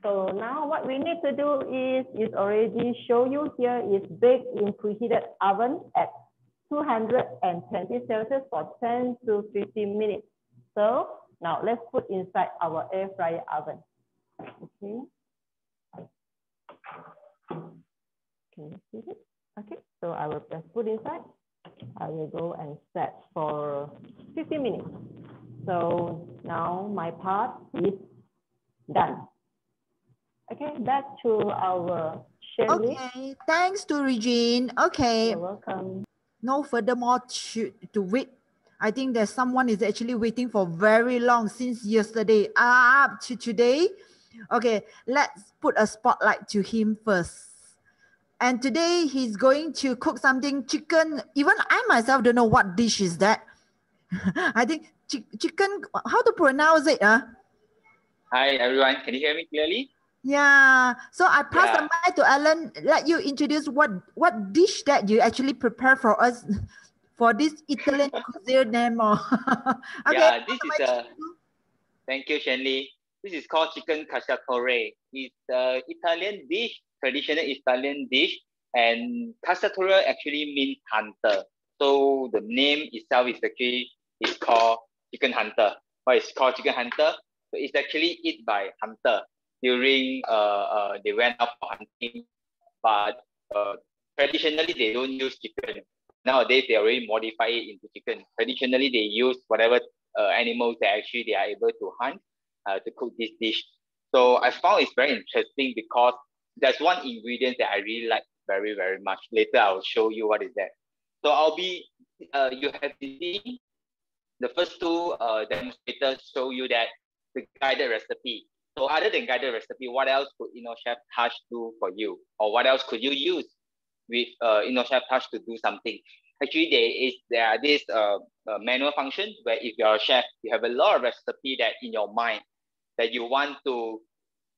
So now what we need to do is already show you here is bake in preheated oven at 220 Celsius for 10 to 15 minutes. So now let's put inside our air fryer oven. Okay. Can you see it? Okay, so I will just put inside. I will go and set for 15 minutes. So now my part is done. Okay, back to our Shirley. Okay, thanks to Regine. Okay. You're welcome. No further more to wait. I think there's someone is actually waiting for very long since yesterday up to today. Okay, let's put a spotlight to him first. And today he's going to cook something chicken. Even I myself don't know what dish is that. I think chicken, how to pronounce it? Hi, everyone. Can you hear me clearly? Yeah. So I pass the mic to Alan. Let you introduce what dish that you actually prepare for us for this Italian cuisine name. Okay. Yeah, this is a. Thank you, Shenli. This is called chicken cacciatore. It's an Italian dish, traditional Italian dish, and cacciatore actually means hunter. So the name itself is called chicken hunter. Why it's called chicken hunter? So it's actually eaten by hunter during they went out for hunting, but traditionally they don't use chicken. Nowadays they already modify it into chicken. Traditionally they use whatever animals that actually they are able to hunt to cook this dish. So I found it's very interesting because there's one ingredient that I really like very, very much. Later I will show you what is that. So I'll be, you have seen the first two demonstrators show you that the guided recipe. So other than guided recipe, what else could iNNOCHEF Touch do for you? Or what else could you use with iNNOCHEF Touch to do something? Actually, there are this manual function where if you're a chef, you have a lot of recipe that in your mind that you want to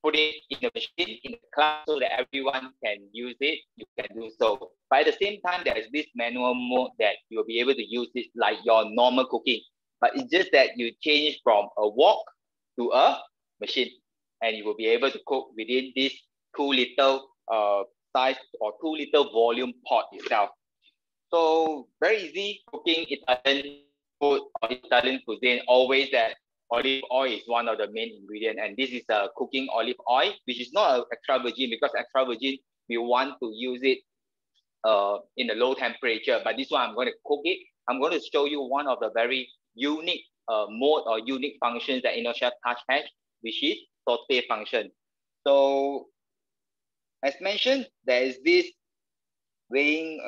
put it in the machine, in the class, so that everyone can use it, you can do so. But at the same time, there is this manual mode that you'll be able to use it like your normal cooking. But it's just that you change from a wok to a machine, and you will be able to cook within this 2 liter size or 2 liter volume pot itself. So very easy cooking Italian food or Italian cuisine. Always that olive oil is one of the main ingredients, and this is a cooking olive oil, which is not extra virgin, because extra virgin we want to use it in a low temperature. But this one I'm going to cook it. I'm going to show you one of the very unique mode or unique functions that iNNOCHEF Touch has, which is saute function. So as mentioned, there is this weighing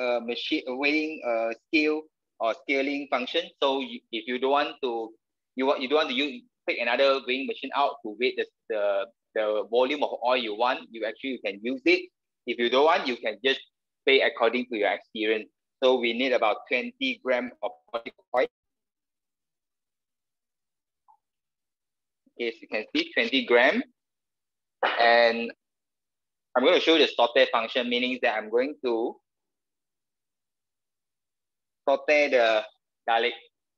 scale or scaling function. So if you don't want to, you don't want to take another weighing machine out to weigh the volume of oil you want, you can use it. If you don't want, you can just pay according to your experience. So we need about 20 grams of olive oil. Okay, so you can see 20 grams. And I'm going to show you the saute function, meaning that I'm going to saute the garlic,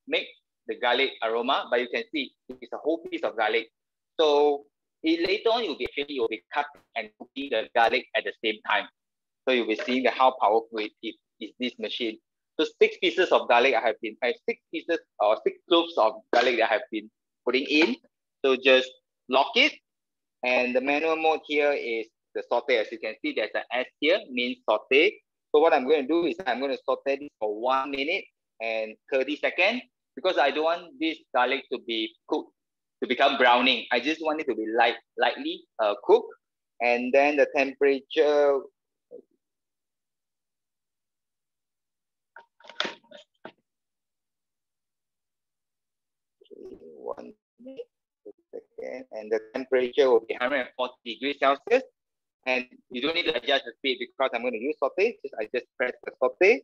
make the garlic aroma, but you can see it's a whole piece of garlic. So later on, you'll be cut and cooking the garlic at the same time. So you'll be seeing how powerful it is this machine. So 6 pieces of garlic I have 6 pieces or 6 cloves of garlic that I have been putting in. So just lock it. And the manual mode here is the saute. As you can see, there's an S here, means saute. So what I'm going to do is I'm going to saute this for 1 minute and 30 seconds, because I don't want this garlic to be cooked, to become browning. I just want it to be lightly cooked. And then the temperature, one second, and the temperature will be 140 degrees Celsius. And you don't need to adjust the speed because I'm going to use saute. I just press the saute.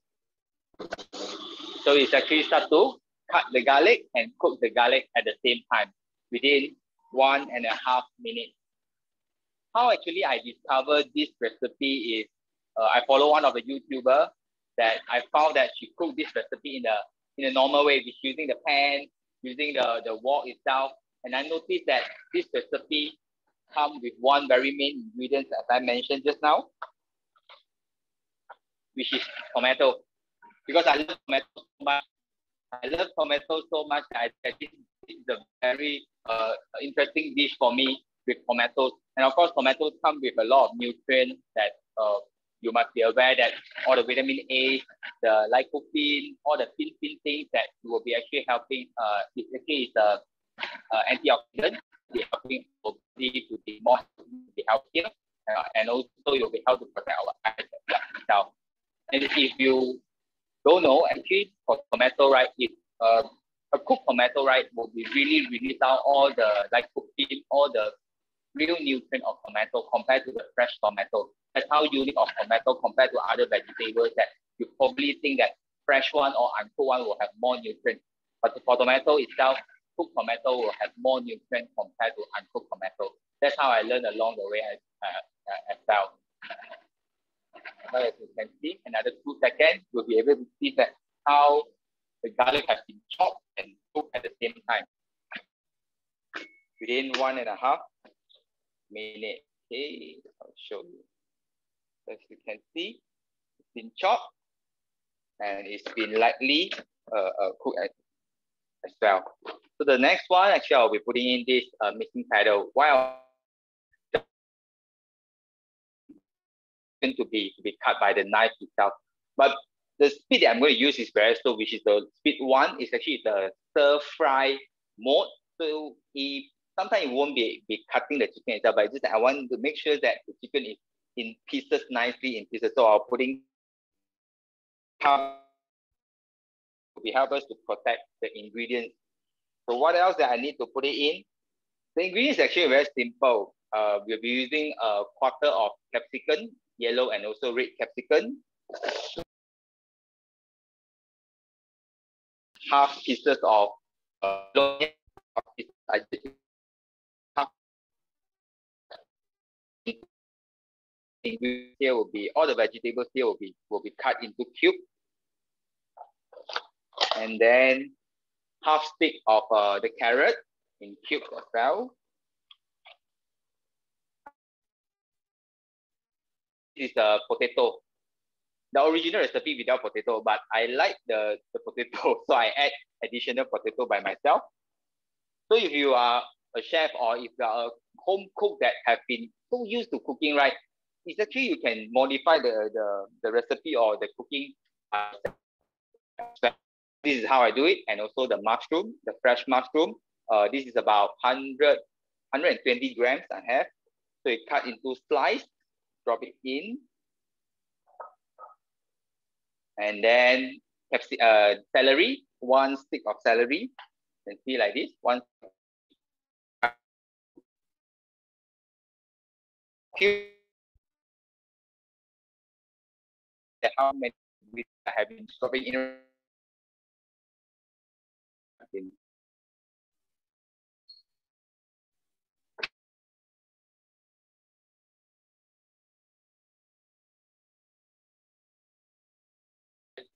So it's actually start to cut the garlic and cook the garlic at the same time within 1.5 minutes. How actually I discovered this recipe is I follow one of the YouTubers that I found that she cooked this recipe in a normal way, with using the pan, using the wok itself. And I noticed that this recipe comes with one very main ingredient, as I mentioned just now, which is tomato. Because I love tomato so much. I love tomato so much that this is a very interesting dish for me with tomatoes. And of course, tomatoes come with a lot of nutrients that you must be aware that all the vitamin A, the lycopene, all the pin things that will be actually helping. It actually is antioxidant, helping our body to be more healthier, and also you'll be able to protect our eyes itself. And if you don't know, actually for tomato, right, a cooked tomato, right, will be really release out all the, like cooking, all the real nutrient of tomato compared to the fresh tomato. That's how unique of tomato compared to other vegetables that you probably think that fresh one or uncooked one will have more nutrient. But for tomato itself, cooked tomato will have more nutrient compared to uncooked tomato. That's how I learned along the way as well. As you can see, another 2 seconds, you'll be able to see that how the garlic has been chopped and cooked at the same time. Within 1.5 minutes. Okay, I'll show you. As you can see, it's been chopped and it's been lightly cooked as well. So the next one, actually, I'll be putting in this mixing paddle while to be cut by the knife itself. But the speed that I'm going to use is very slow, which is the speed 1 is actually the stir fry mode. So sometimes it won't be cutting the chicken itself, but just I want to make sure that the chicken is in pieces, nicely in pieces. So I'll putting will help us to protect the ingredients. So what else that I need to put it in? The ingredients is actually very simple. We'll be using a 1/4 of capsicum, yellow and also red capsicum. Half pieces of here will be all the vegetables here will be cut into cubes, and then half stick of the carrot in cubes as well. This is a potato. The original recipe without potato, but I like the potato, so I add additional potato by myself. So if you are a chef or if you are a home cook that have been so used to cooking, right, it's actually you can modify the recipe or the cooking. This is how I do it, and also the mushroom, the fresh mushroom. This is about 120 grams I have. So you cut into slice, drop it in. And then celery, 1 stick of celery. You can see like this, one. How many I have been dropping in.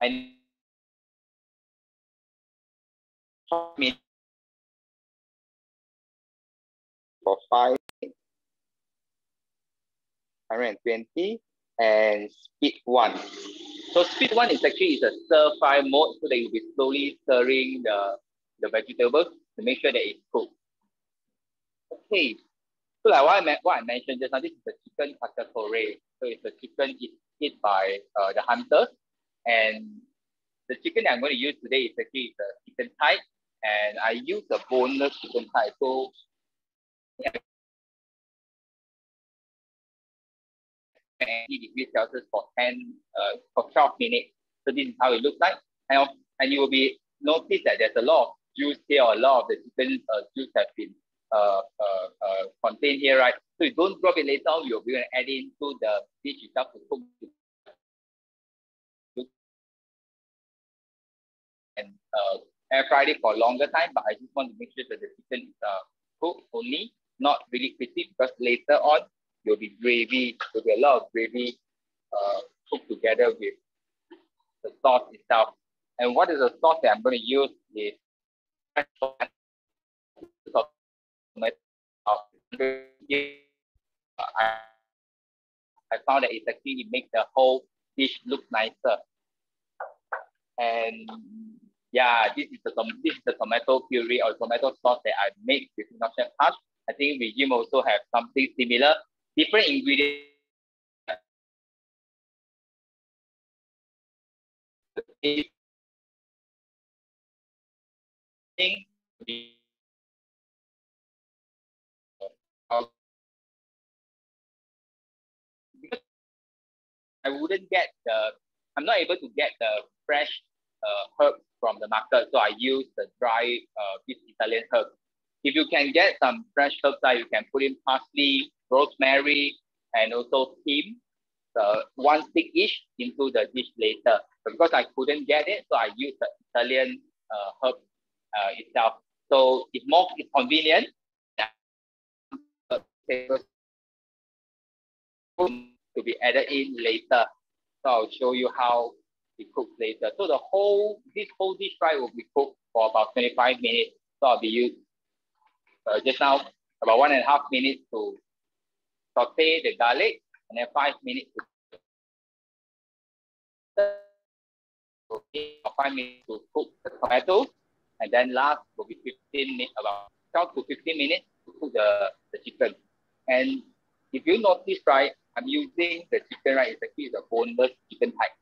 And for 520 and speed 1. So speed 1 is actually a stir fry mode, so that you'll be slowly stirring the vegetables to make sure that it's cooked. Okay, so like what I mentioned just now, this is the chicken cacciatore. So it's the chicken eaten by the hunters, and the chicken that I'm going to use today is actually the chicken thigh, and I use the boneless chicken thigh. So 80°C for 12 minutes. So this is how it looks like, and you will be notice that there's a lot of juice here, or a lot of the chicken juice has been contained here, right? So you don't drop it later on. You're going to add into the dish itself to cook. And air fry it for a longer time, but I just want to make sure that the chicken is cooked only, not really crispy, because later on there will be gravy, there will be a lot of gravy cooked together with the sauce itself. And what is the sauce that I'm going to use is I found that it actually makes the whole dish look nicer. And yeah, this is the tomato puree or tomato sauce that I make with iNNOCHEF Hush. I think Regime also have something similar, different ingredients. Because I wouldn't get I'm not able to get the fresh herbs from the market, so I use the dry this Italian herbs. If you can get some fresh herbs, you can put in parsley, rosemary, and also thyme, one stick each into the dish later. But because I couldn't get it, so I used the Italian herb itself. So it's convenient. To be added in later. So I'll show you how it cooks later. So this whole dish will be cooked for about 25 minutes. So I'll be using just now about 1.5 minutes to saute the garlic, and then 5 minutes to 5 minutes to cook the tomatoes, and then last will be 15 minutes, about 12 to 15 minutes to cook the chicken. And if you notice, right, I'm using the chicken, right, it's actually the boneless chicken type.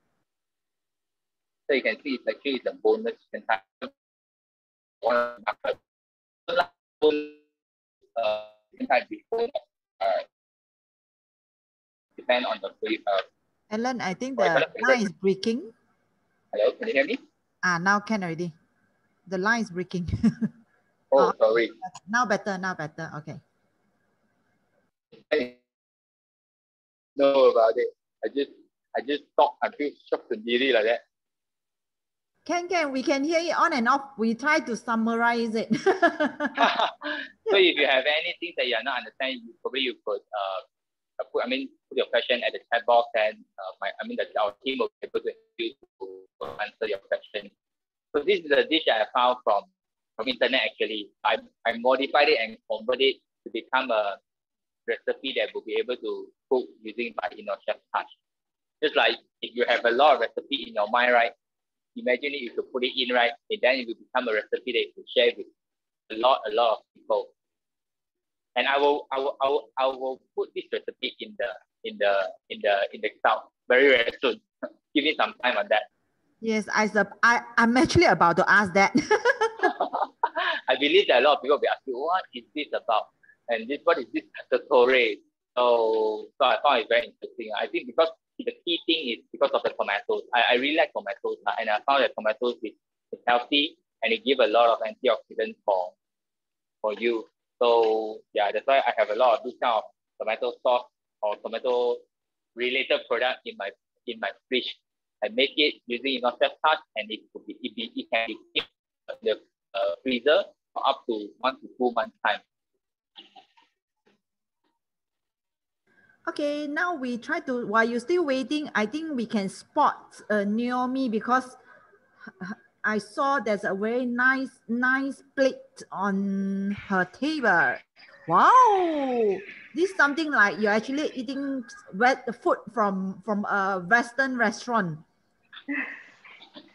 So you can see it's actually the boneless chicken type. Before, depend on the Ellen, I think the line is breaking. Hello, can you hear me? Now can already. The line is breaking. Oh, sorry. Now better, okay. Know about it. I just talk until shocked and dizzy like that. Can, we can hear it on and off. We try to summarize it. So if you have anything that you are not understanding, probably you could put your question at the chat box, and our team will be able to help you to answer your question. So this is a dish I found from internet actually. I modified it and converted it to become a recipe that will be able to cook using my iNNOCHEF touch. Just like if you have a lot of recipe in your mind, right? Imagine if you put it in, right? And then it will become a recipe that you can share with a lot of people. And I will put this recipe in the cloud very soon. Give me some time on that. Yes, I'm actually about to ask that. I believe that a lot of people will be asking, what is this about? And what is this cacciatore? So I found it very interesting. I think because the key thing is because of the tomatoes. I really like tomatoes, and I found that tomatoes is healthy and it gives a lot of antioxidants for you. So yeah, that's why I have a lot of this kind of tomato sauce or tomato related product in my fridge. I make it using iNNOCHEF touch, and it can be kept in the freezer for up to 1 to 2 months time. Okay, now we try to, while you're still waiting, I think we can spot Naomi, because I saw there's a very nice plate on her table. Wow, this is something like you're actually eating food from a Western restaurant.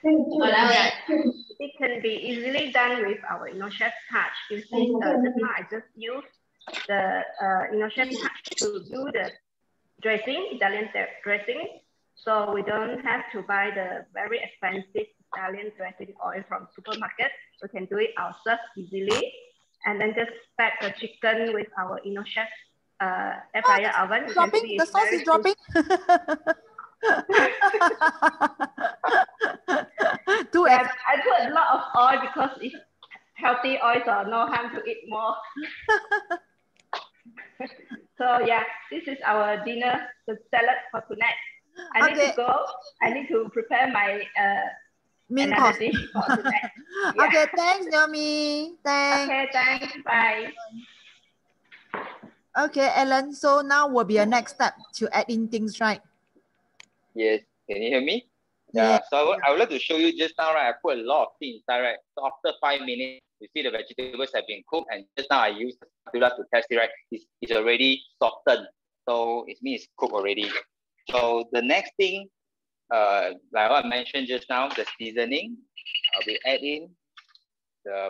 It can be easily done with our iNNOCHEF touch. You see, just now I just used the iNNOCHEF touch to do the dressing, Italian dressing. So we don't have to buy the very expensive Italian dressing oil from supermarket. We can do it ourselves easily. And then just pack the chicken with our iNNOCHEF air fryer oven. Dropping, the sauce is dropping. I put a lot of oil because it's healthy oil, so no harm to eat more. So yeah, this is our dinner, the salad for tonight. I need to go. I need to prepare my main course dish for tonight. Yeah. Okay, thanks, Naomi. Thanks. Okay, thanks. Bye. Okay, Ellen. So now will be a next step to add in things, right? Yes. Can you hear me? Yeah. So I would like to show you just now, right? I put a lot of things inside, right? So after 5 minutes, you see the vegetables have been cooked, and just now I used the spatula to test it, right? It's already softened. So it means it's cooked already. So the next thing, like what I mentioned just now, the seasoning, we add in the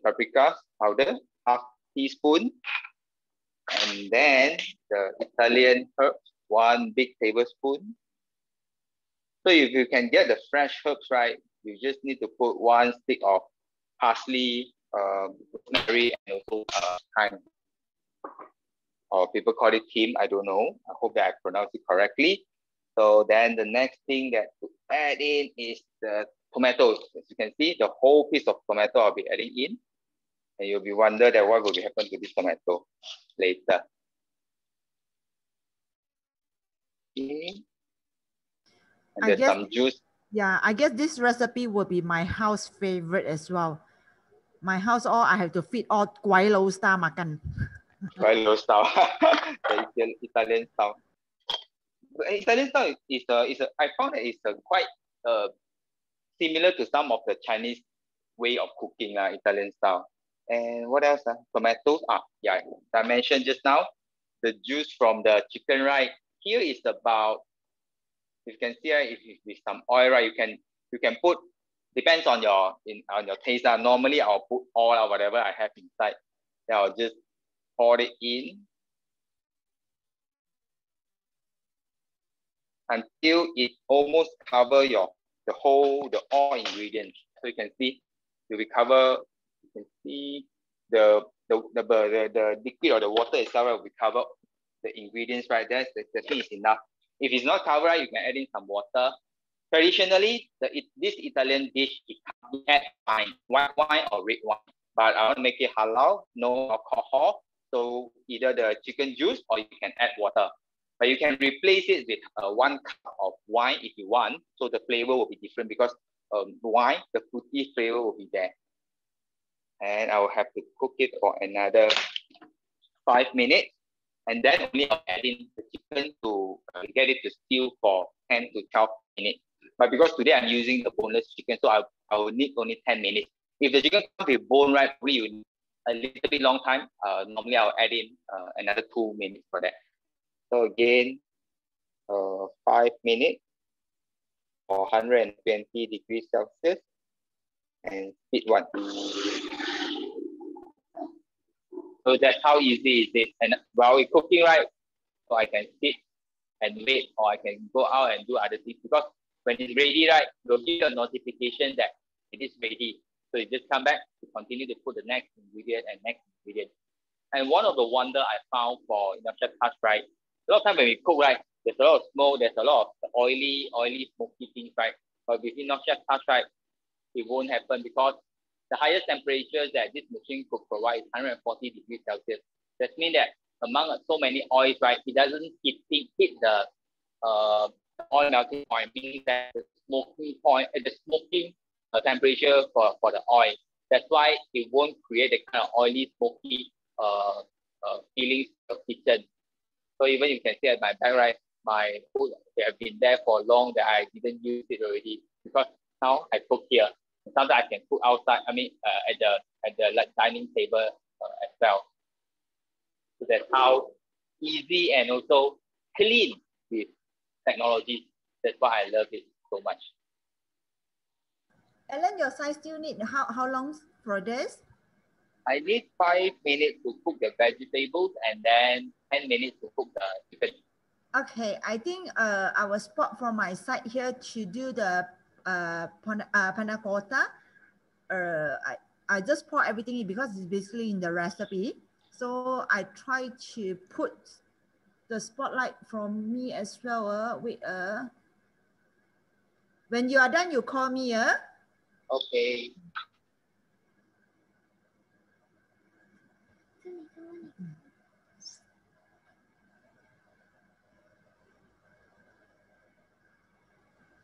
paprika powder, half teaspoon, and then the Italian herbs, 1 big tablespoon. So if you can get the fresh herbs, right, you just need to put 1 stick of parsley, rosemary, and also thyme. Or people call it thyme, I don't know. I hope that I pronounced it correctly. So then the next thing that to add in is the tomatoes. As you can see, the whole piece of tomato I'll be adding in. And you'll be wondering that what will happen to this tomato later. Okay. And there's some juice. Yeah, I guess this recipe will be my house favorite as well. My house, all I have to feed all Guaylo style makan. Guaylo style, the Italian style. Italian style is I found that it's quite similar to some of the Chinese way of cooking, Italian style. And what else? Tomatoes. Yeah, I mentioned just now, the juice from the chicken, right? Here is about, you can see, if with some oil, right? You can put, depends on your taste. Normally I'll put oil or whatever I have inside. Then I'll just pour it in until it almost cover the all ingredients. So you can see, you can see the liquid or the water itself will cover the ingredients, right? The thing is enough. If it's not covered, you can add in some water. Traditionally, this Italian dish, it can add wine, white wine or red wine. But I want to make it halal, no alcohol. So either the chicken juice or you can add water. But you can replace it with 1 cup of wine if you want. So the flavor will be different because wine, the fruity flavor will be there. And I will have to cook it for another 5 minutes. And then only I'll add in the chicken to get it to stew for 10 to 12 minutes. But because today I'm using the boneless chicken, so I will need only 10 minutes. If the chicken comes with bone, right, probably you need a little bit long time. Normally I'll add in another 2 minutes for that. So again, 5 minutes for 120 degrees Celsius and speed 1. So that's how easy it is. And while we're cooking, right, so I can sit and wait, or I can go out and do other things, because when it's ready, right, you'll get a notification that it is ready. So you just come back to continue to put the next ingredient and next ingredient. And one of the wonder I found for iNNOCHEF Touch, right, a lot of time when we cook, right, there's a lot of smoke, there's a lot of oily, smoky things, right? But with iNNOCHEF Touch, right, it won't happen, because the highest temperatures that this machine could provide is 140 degrees Celsius. That means that among so many oils, right, it doesn't hit the oil melting point, meaning that the smoking point, the smoking temperature for the oil. That's why it won't create the kind of oily, smoky feelings of kitchen. So even you can see at my back, right, my food, they have been there for long that I didn't use it already, because now I cook here. Sometimes I can cook outside, at the dining table as well. So that's how easy and also clean with technology. That's why I love it so much. Ellen, your side still need how long for this? I need 5 minutes to cook the vegetables and then 10 minutes to cook the chicken. Okay, I think I will spot from my side here to do the panna cotta. I just pour everything in because it's basically in the recipe. So I try to put the spotlight from me as well. When you are done, you call me. Okay.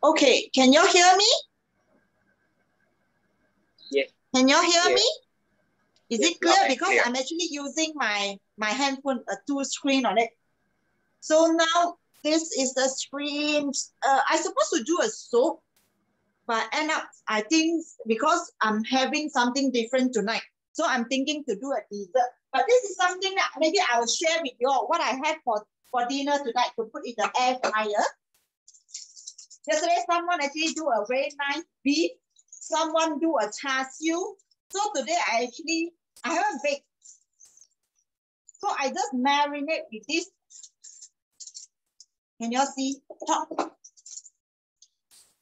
Okay, can you hear me? Yes. Can you hear me? Is yes, it clear? Because clear. I'm actually using my handphone, a 2 screen on it. So now this is the screen. I supposed to do a soup, but end up, I think because I'm having something different tonight, so I'm thinking to do a dessert. But this is something that maybe I will share with you all what I had for dinner tonight to put in the air fryer. Yesterday, someone actually do a very nice beef. Someone do a char siu. So today, I haven't baked. So I just marinate with this. Can you all see?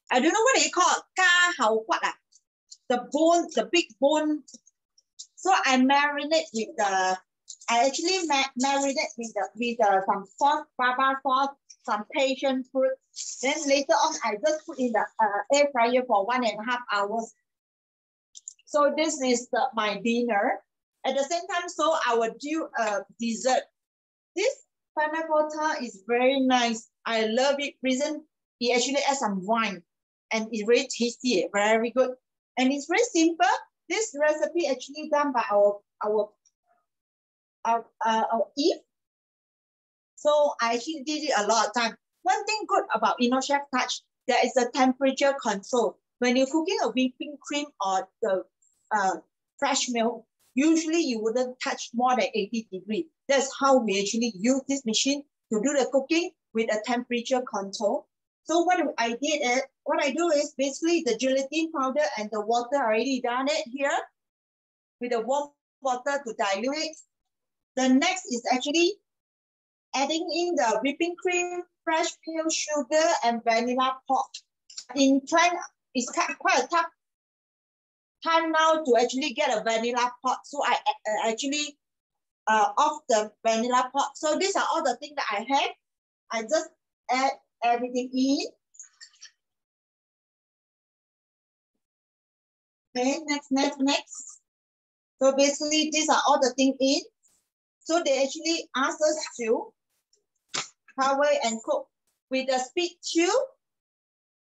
I don't know what they call it. The bone, the big bone. So I marinate with the. I actually marinate with some sauce, baba sauce, some passion fruit, Then later on, I just put in the air fryer for 1.5 hours. So this is my dinner. At the same time, so I will do a dessert. This panna cotta is very nice. I love it. Reason, it actually adds some wine and it's very tasty, very good. And it's very simple. This recipe actually done by our Eve. So I actually did it a lot of time. One thing good about iNNOCHEF Touch, there is a temperature control. When you're cooking a whipping cream or the fresh milk, usually you wouldn't touch more than 80 degrees. That's how we actually use this machine to do the cooking with a temperature control. So what I do is basically the gelatin powder and the water already done it here with the warm water to dilute it. The next is actually adding in the whipping cream, fresh pale sugar, and vanilla pop. In time, it's quite a tough time now to actually get a vanilla pot. So I actually off the vanilla pot. So these are all the things that I have. I just add everything in. Okay, next. So basically, these are all the things in. So they actually ask us to cover and cook with a speed to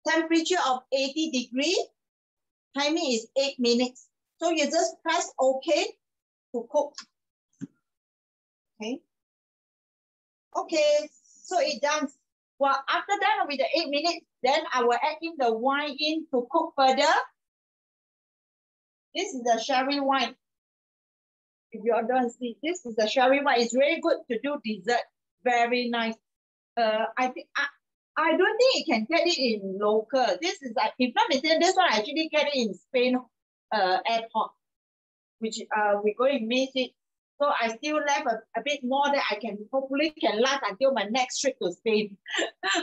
temperature of 80 degrees. Timing is 8 minutes. So you just press OK to cook. Okay. Okay, so it's done. Well, after that, with the 8 minutes, then I will add in the wine in to cook further. This is the sherry wine. If you don't see, this is the sherry wine. It's very good to do dessert. Very nice. I don't think you can get it in local. This is like, if not mistaken, this one I actually get it in Spain airport, which we're going to miss it. So I still left a bit more that I can hopefully can last until my next trip to Spain.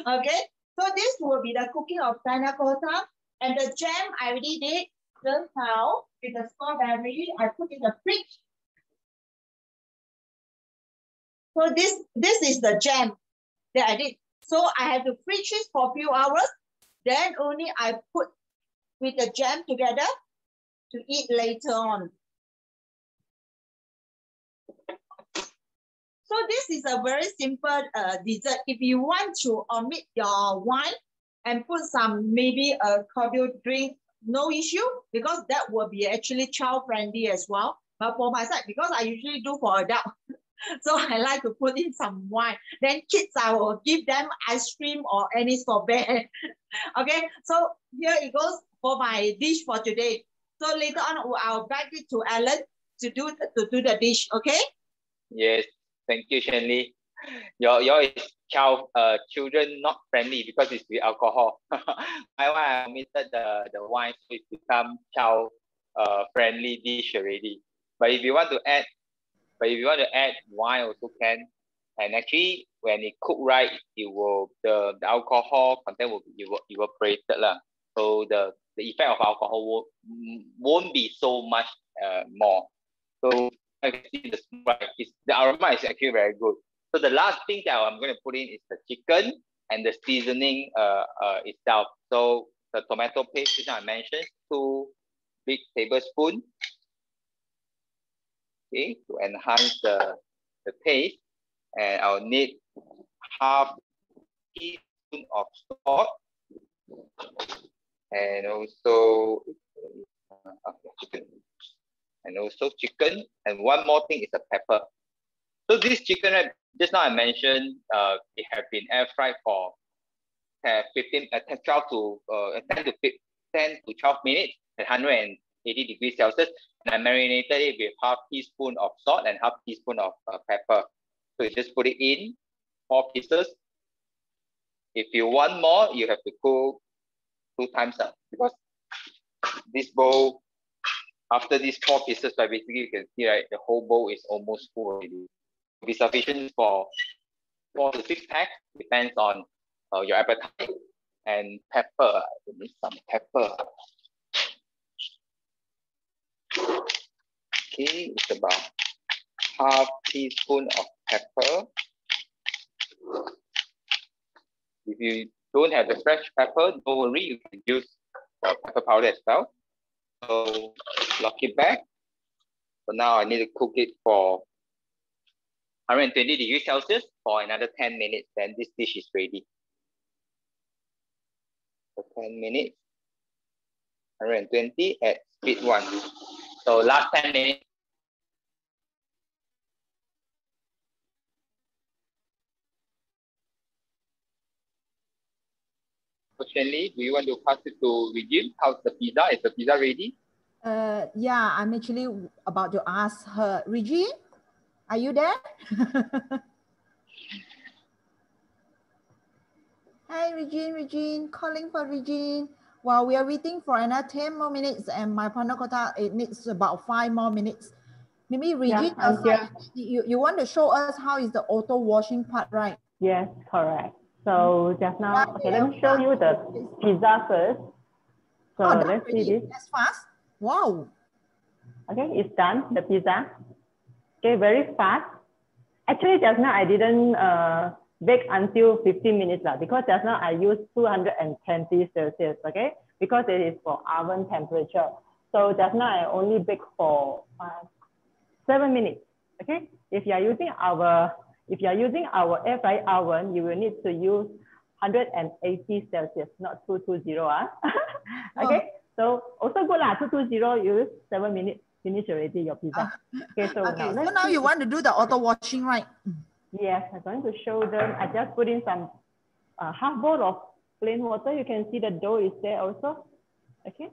Okay, so this will be the cooking of panna cotta. And the jam I already did just now with the strawberry. I put in the fridge. So this is the jam that I did. So I have to fridge it for a few hours. Then only I put with the jam together to eat later on. So this is a very simple dessert. If you want to omit your wine and put some maybe a cordial drink, no issue, because that will be actually child friendly as well. But for my side, because I usually do for adult, so I like to put in some wine. Then kids, I will give them ice cream or any sorbet. Okay, so here it goes for my dish for today. So later on, I'll back it to Alan to do the dish. Okay. Yes, thank you, Shanley. Your is children not friendly because it's with alcohol. I omitted the wine, so it become child friendly dish already. But if you want to add wine also can. And actually, when it cook right, it will the alcohol content will be evaporated lah. So the effect of alcohol won't be so much more. So I can see the aroma is actually very good. So the last thing that I'm going to put in is the chicken and the seasoning itself. So the tomato paste, which I mentioned, 2 big tablespoons. Okay, to enhance the taste. And I'll need half teaspoon of salt. And also chicken. And also chicken. And one more thing is the pepper. So this chicken, just now I mentioned, it have been air fried for 10 to 12 minutes at 180 degrees Celsius. And I marinated it with half teaspoon of salt and half teaspoon of pepper. So you just put it in 4 pieces. If you want more, you have to cook 2 times because this bowl, after these 4 pieces, right, basically you can see, right, the whole bowl is almost full already. It'll be sufficient for 4 to 6 packs, depends on your appetite. And pepper, you need some pepper. Okay, it's about half teaspoon of pepper. If you don't have the fresh pepper, don't worry, you can use pepper powder as well. So lock it back. So now I need to cook it for 120 degrees Celsius for another 10 minutes. Then this dish is ready. For 10 minutes, 120 at speed 1. So last 10 minutes. Shanley, do you want to pass it to Regine? How's the pizza? Is the pizza ready? Yeah, I'm actually about to ask her. Regine, are you there? Hi, Regine, calling for Regine. While we are waiting for another 10 more minutes and my panna cotta, it needs about 5 more minutes. Maybe Regine, you want to show us how is the auto washing part, right? Yes, correct. So just now, okay, let me show you the pizza first. So let's see this. That's fast. Wow. Okay, it's done, the pizza. Okay, very fast. Actually, just now I didn't bake until 15 minutes because just now I used 220 Celsius, okay? Because it is for oven temperature. So just now I only bake for 7 minutes, okay? If you are using our air fry oven, you will need to use 180 Celsius, not 220. Okay, so also good lah, 220, you use 7 minutes, finish already your pizza. Okay, so now you want to do the auto washing, right? Yes, I'm going to show them. I just put in some half bowl of plain water. You can see the dough is there also. Okay.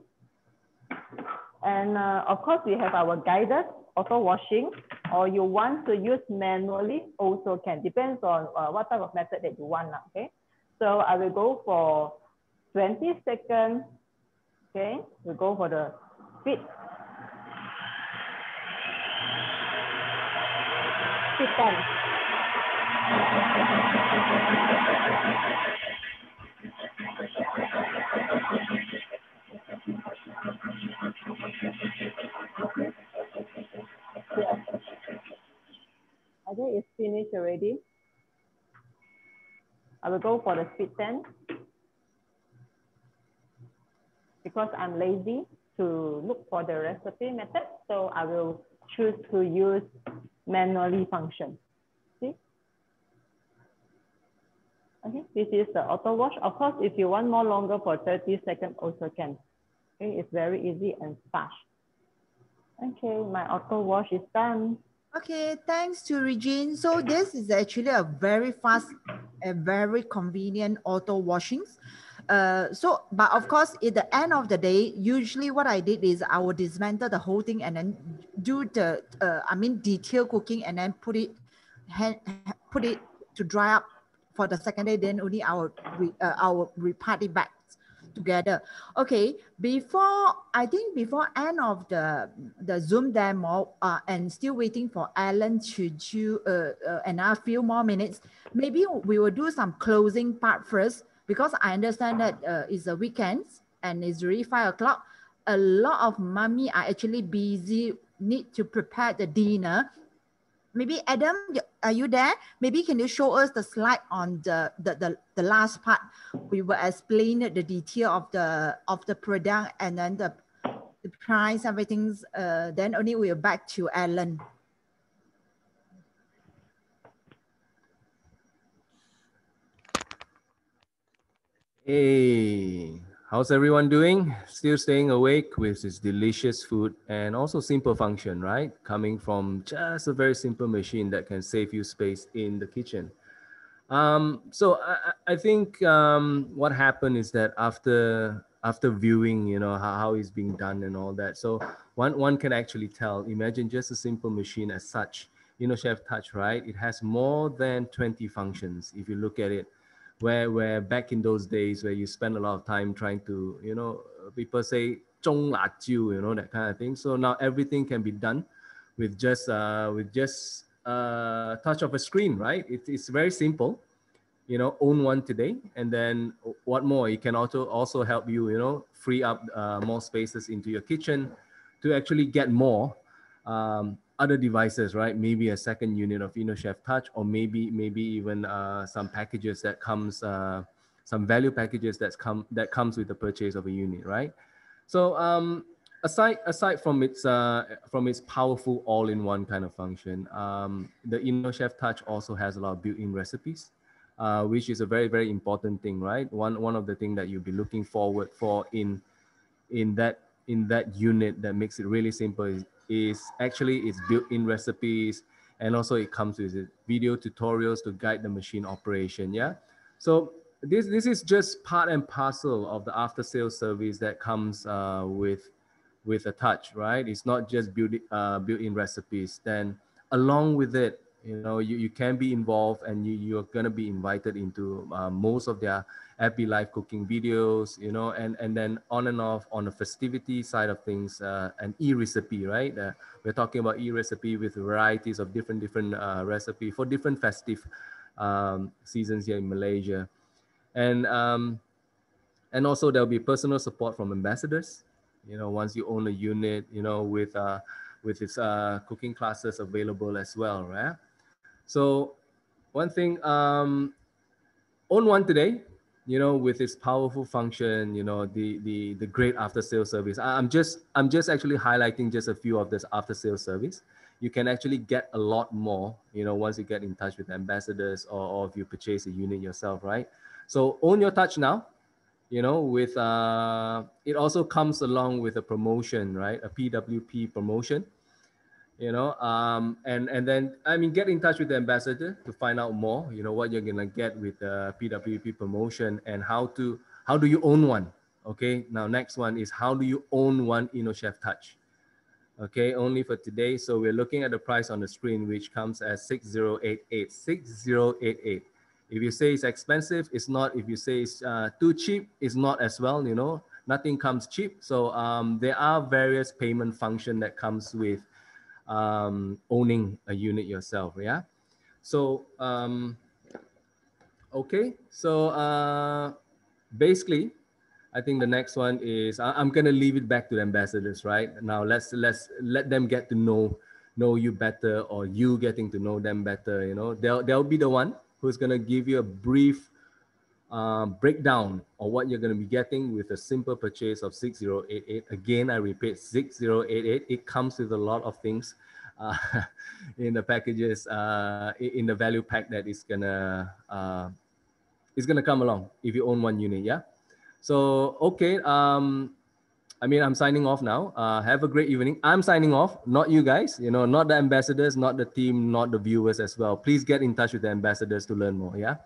And of course, we have our guided auto washing, or you want to use manually also can. Depends on what type of method that you want. Okay. So I will go for 20 seconds. Okay. We'll go for the speed. Speed 10. Okay, it's finished already. I will go for the speed 10 because I'm lazy to look for the recipe method. So I will choose to use manually function. See? Okay, this is the auto wash. Of course, if you want more longer for 30 seconds also can. Okay, it's very easy and fast. Okay, my auto wash is done. Okay, thanks to Regine. So this is actually a very fast and very convenient auto washings. But of course, at the end of the day, usually what I did is I would dismantle the whole thing and then do the, detail cooking and then put it to dry up for the second day. Then only I will repart it back together. Okay, before end of the Zoom demo and still waiting for Alan to do another few more minutes, maybe we will do some closing part first because I understand that it's a weekend and it's already 5 o'clock. A lot of mommy are actually busy, need to prepare the dinner. Maybe Adam, are you there? Maybe can you show us the slide on the last part? We will explain the detail of the product and then the price, everything's. Then only we're back to Alan. Hey, how's everyone doing? Still staying awake with this delicious food and also simple function, right? Coming from just a very simple machine that can save you space in the kitchen. So I think what happened is that after viewing, you know, how it's being done and all that, so one can actually tell. Imagine just a simple machine as such, iNNOCHEF Touch, right? It has more than 20 functions if you look at it. Where back in those days where you spend a lot of time trying to, you know, people say 中辣椒, you know, that kind of thing. So now everything can be done with just touch of a screen, right? It's very simple, you know. Own one today, and then what more? It can also help you, you know, free up more spaces into your kitchen to actually get more other devices, right? Maybe a second unit of iNNOCHEF Touch, or maybe even some packages that comes some value packages that comes with the purchase of a unit, right? So aside from its powerful all-in-one kind of function, the iNNOCHEF Touch also has a lot of built-in recipes, which is a very, very important thing, right? One of the things that you'll be looking forward for in that unit that makes it really simple is actually its built-in recipes, and also it comes with video tutorials to guide the machine operation. Yeah, so this is just part and parcel of the after-sales service that comes with a Touch, right? It's not just built-in recipes. Then along with it, you know, you can be involved, and you're gonna be invited into most of their happy life cooking videos, you know, and then on and off on the festivity side of things, an e-recipe, right? We're talking about e-recipe with varieties of different recipe for different festive seasons here in Malaysia. And also there'll be personal support from ambassadors, you know, once you own a unit, you know, with its cooking classes available as well, right? So one thing, own one today, you know, with its powerful function, you know, the great after sales service. I'm just actually highlighting just a few of this after sales service. You can actually get a lot more, you know, once you get in touch with ambassadors, or if you purchase a unit yourself, right? So own your Touch now, you know, with it also comes along with a promotion, right? A PWP promotion, you know, and then, I mean, get in touch with the ambassador to find out more, you know, what you're gonna get with the PWP promotion, and how do you own one. Okay, now next one is, how do you own one iNNOCHEF Touch? Okay, only for today. So we're looking at the price on the screen, which comes as 6088. 6088. If you say it's expensive, it's not. If you say it's too cheap, it's not as well, you know. Nothing comes cheap. So there are various payment function that comes with owning a unit yourself, yeah? So, okay. So basically, I think the next one is, I'm gonna leave it back to the ambassadors, right? Now let's let them get to know you better, or you getting to know them better. You know, they'll be the one who's gonna give you a brief breakdown of what you're gonna be getting with a simple purchase of 6088. Again, I repeat, 6088. It comes with a lot of things in the packages, in the value pack that is gonna come along if you own one unit, yeah. So, okay, I mean, I'm signing off now. Have a great evening. I'm signing off, not you guys, you know, not the ambassadors, not the team, not the viewers as well. Please get in touch with the ambassadors to learn more, yeah?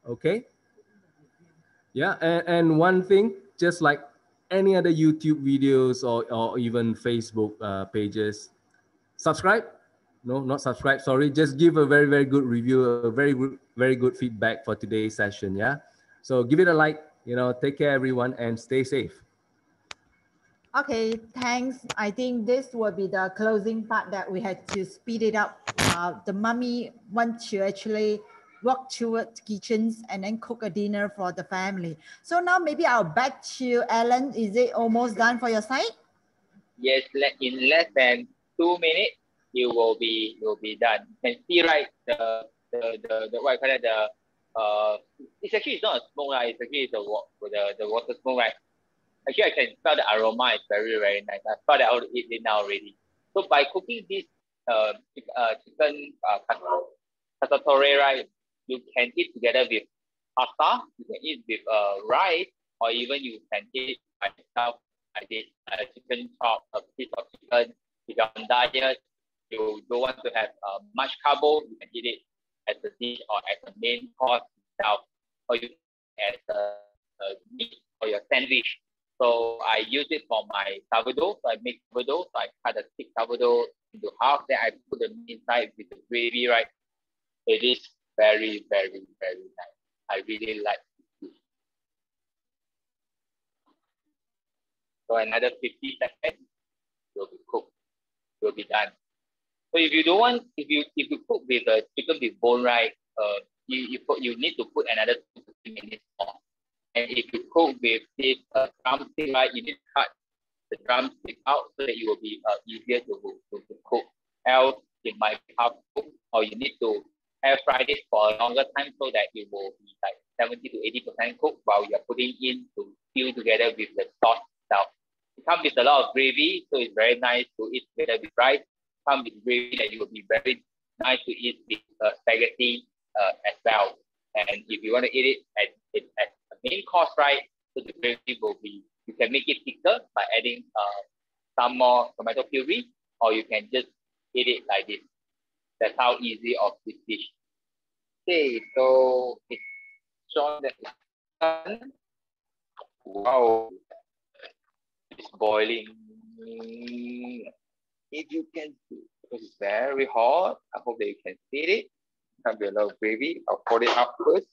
Okay? Yeah, and one thing, just like any other YouTube videos, or even Facebook pages, subscribe. No, not subscribe, sorry. Just give a very, very good review, a very good feedback for today's session, yeah? So give it a like. You know, take care, everyone, and stay safe. Okay, thanks. I think this will be the closing part that we had to speed it up. The mummy wants to actually walk towards kitchens and then cook a dinner for the family. So now maybe I'll back to Alan. Is it almost done for your side? Yes, in less than 2 minutes, you will be done. You can see, right, the what I call it, it's actually, it's not a smoke, right? It's actually the water smoke, right? Actually, I can smell the aroma. It's very, very nice. I thought I would eat it now already. So by cooking this chicken cacciatore, right, you can eat together with pasta. You can eat with rice, or even you can eat by itself, like this chicken chop, a piece of chicken. If you're on diet, you don't want to have much carbo, you can eat it as a dish or as a main course itself, or you as a meat for your sandwich. So I use it for my sourdough. So I make sourdough. So I cut a thick sourdough into half. Then I put the meat inside with the gravy, right? It is very, very, very nice. I really like this. So another 50 seconds, will be cooked. Will be done. So if you don't want, if you cook with a chicken with bone, right? You need to put another 2 to 3 minutes more. And if you cook with this drumstick, right, you need to cut the drumstick out so that it will be easier to cook. Else, it might be half cooked, or you need to air fry it for a longer time so that it will be like 70 to 50% cooked while you're putting in to stew together with the sauce itself. It comes with a lot of gravy, so it's very nice to eat together with rice. It comes with gravy that you will be very nice to eat with spaghetti as well. And if you want to eat it as a main course, right, so the gravy will be, you can make it thicker by adding some more tomato puree, or you can just eat it like this. That's how easy of this dish. Okay, so it's shown that it's done. Wow, it's boiling. If you can see, because it's very hot. I hope that you can see it. Can be a lot of gravy. I'll pour it out first.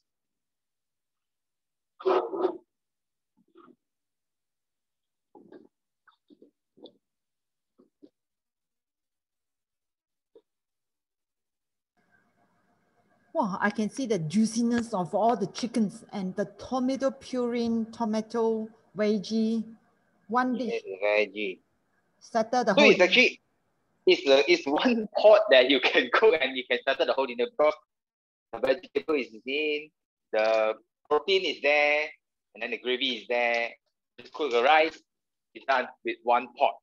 Wow, I can see the juiciness of all the chickens and the tomato puree, tomato veggie, one dish. Veggie. Settle the So whole it's actually it's one pot that you can cook and you can settle the whole dinner because the vegetable is in, the protein is there, and then the gravy is there. Just cook the rice, it's done with one pot.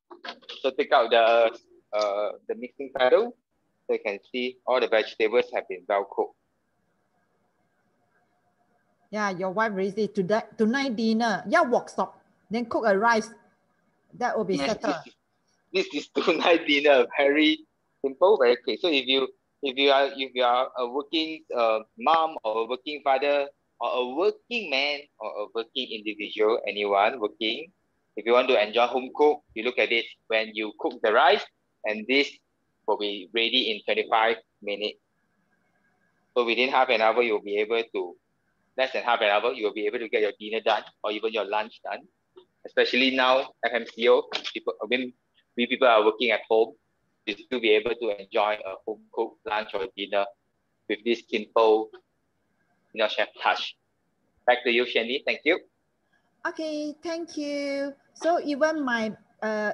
So take out the mixing paddle, so you can see all the vegetables have been well cooked. Yeah, your wife raised it tonight dinner. Yeah, workshop. Then cook a rice. That will be Yes, settled. This is tonight dinner. Very simple, very quick. So if you are a working mom or a working father or a working man or a working individual, anyone working, if you want to enjoy home cook, you look at this when you cook the rice, and this will be ready in 25 minutes. So within half an hour, you'll be able to, less than half an hour, you'll be able to get your dinner done or even your lunch done. Especially now, FMCO, when we people are working at home, you still be able to enjoy a home cooked lunch or dinner with this simple, chef touch. Back to you, Shandy. Thank you. Okay, thank you. So even my,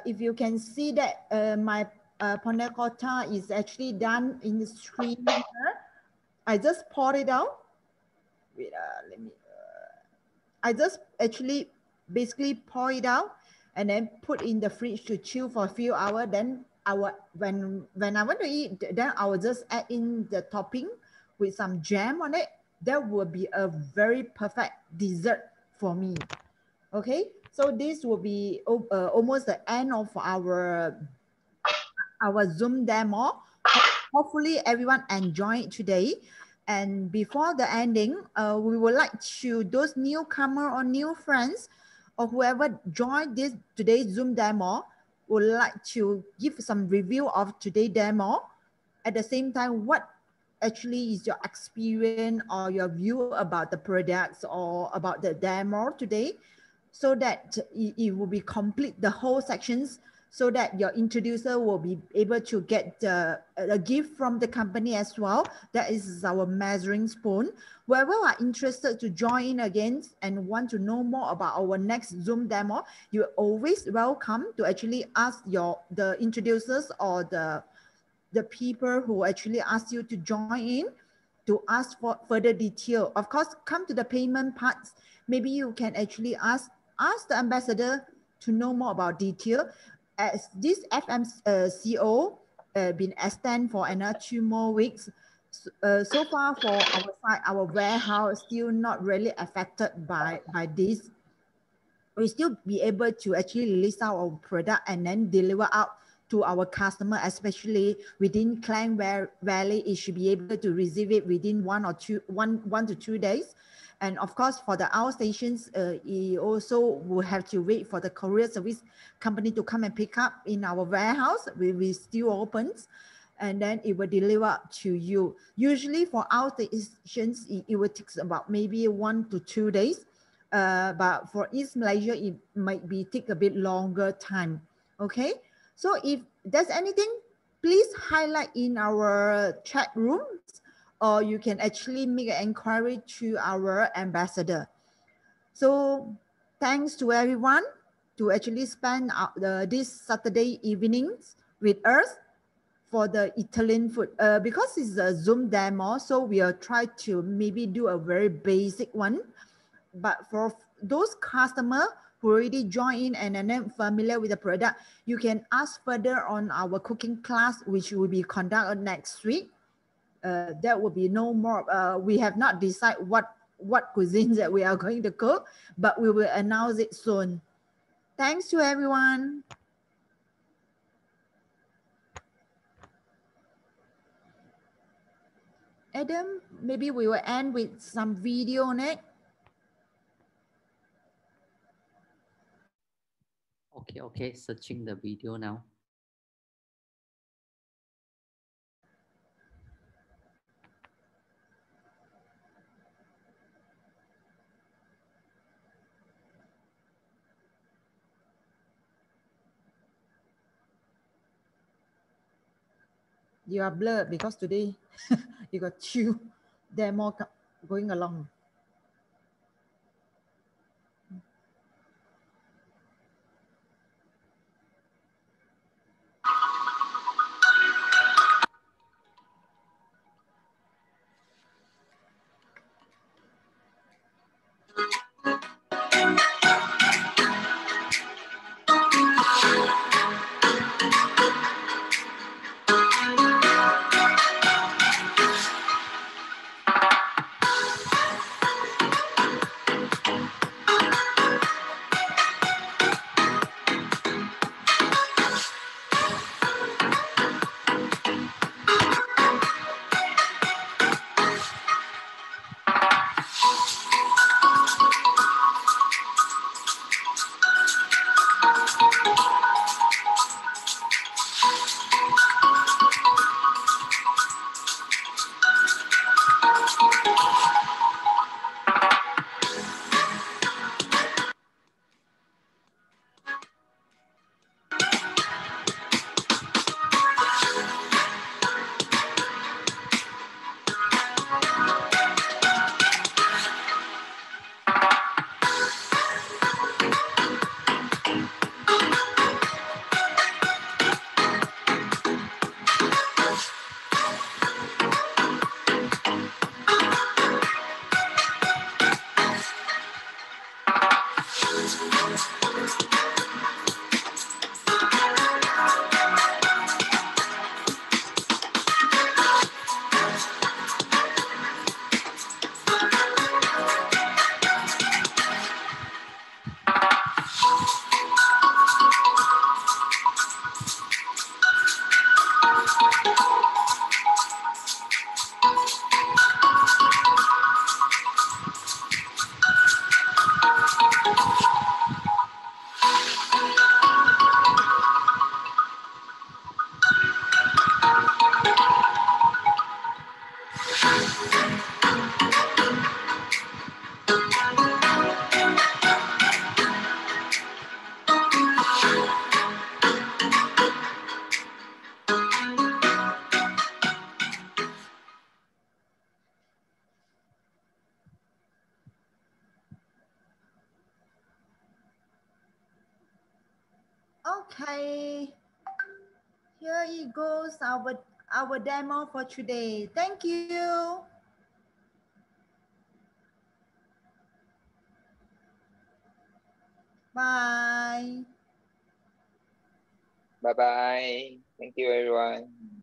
if you can see that my panna cotta is actually done in the screen here. I just poured it out. Wait, let me. I just actually basically pour it out and then put in the fridge to chill for a few hours. Then when I want to eat, then I will just add in the topping with some jam on it. That will be a very perfect dessert for me. Okay, so this will be almost the end of our Zoom demo. Hopefully everyone enjoyed today. And before the ending, we would like to, those newcomer or new friends or whoever joined today's Zoom demo would like to give some review of today's demo. At the same time, what actually is your experience or your view about the products or about the demo today, so that it will be complete the whole sections, so that your introducer will be able to get a gift from the company as well. That is our measuring spoon. Whoever are interested to join in again and want to know more about our next Zoom demo, you're always welcome to actually ask the introducers or the people who actually ask you to join in to ask for further detail. Of course, come to the payment parts. Maybe you can actually ask the ambassador to know more about detail. As this FMCO been extended for another 2 more weeks. So far for our side, our warehouse still not really affected by this. We still be able to actually release our product and then deliver out to our customer, especially within Klang Valley. It should be able to receive it within 1 to 2 days. And of course, for the outstations, you also will have to wait for the courier service company to come and pick up in our warehouse. We still open, and then it will deliver to you. Usually for outstations, it will take about maybe 1 to 2 days. But for East Malaysia, it might take a bit longer time. Okay, so if there's anything, please highlight in our chat rooms, or you can actually make an inquiry to our ambassador. So thanks to everyone to actually spend this Saturday evenings with us for the Italian food. Because it's a Zoom demo, so we'll try to maybe do a very basic one. but for those customers who already join in and are not familiar with the product, you can ask further on our cooking class, which will be conducted next week. There will be no more. We have not decided what cuisines that we are going to cook, but we will announce it soon. Thanks to everyone. Adam, maybe we will end with some video next. Okay, searching the video now. You are blurred because today you got two demo going along. Okay, here it goes, our demo for today. Thank you. Bye. Bye bye. Thank you, everyone.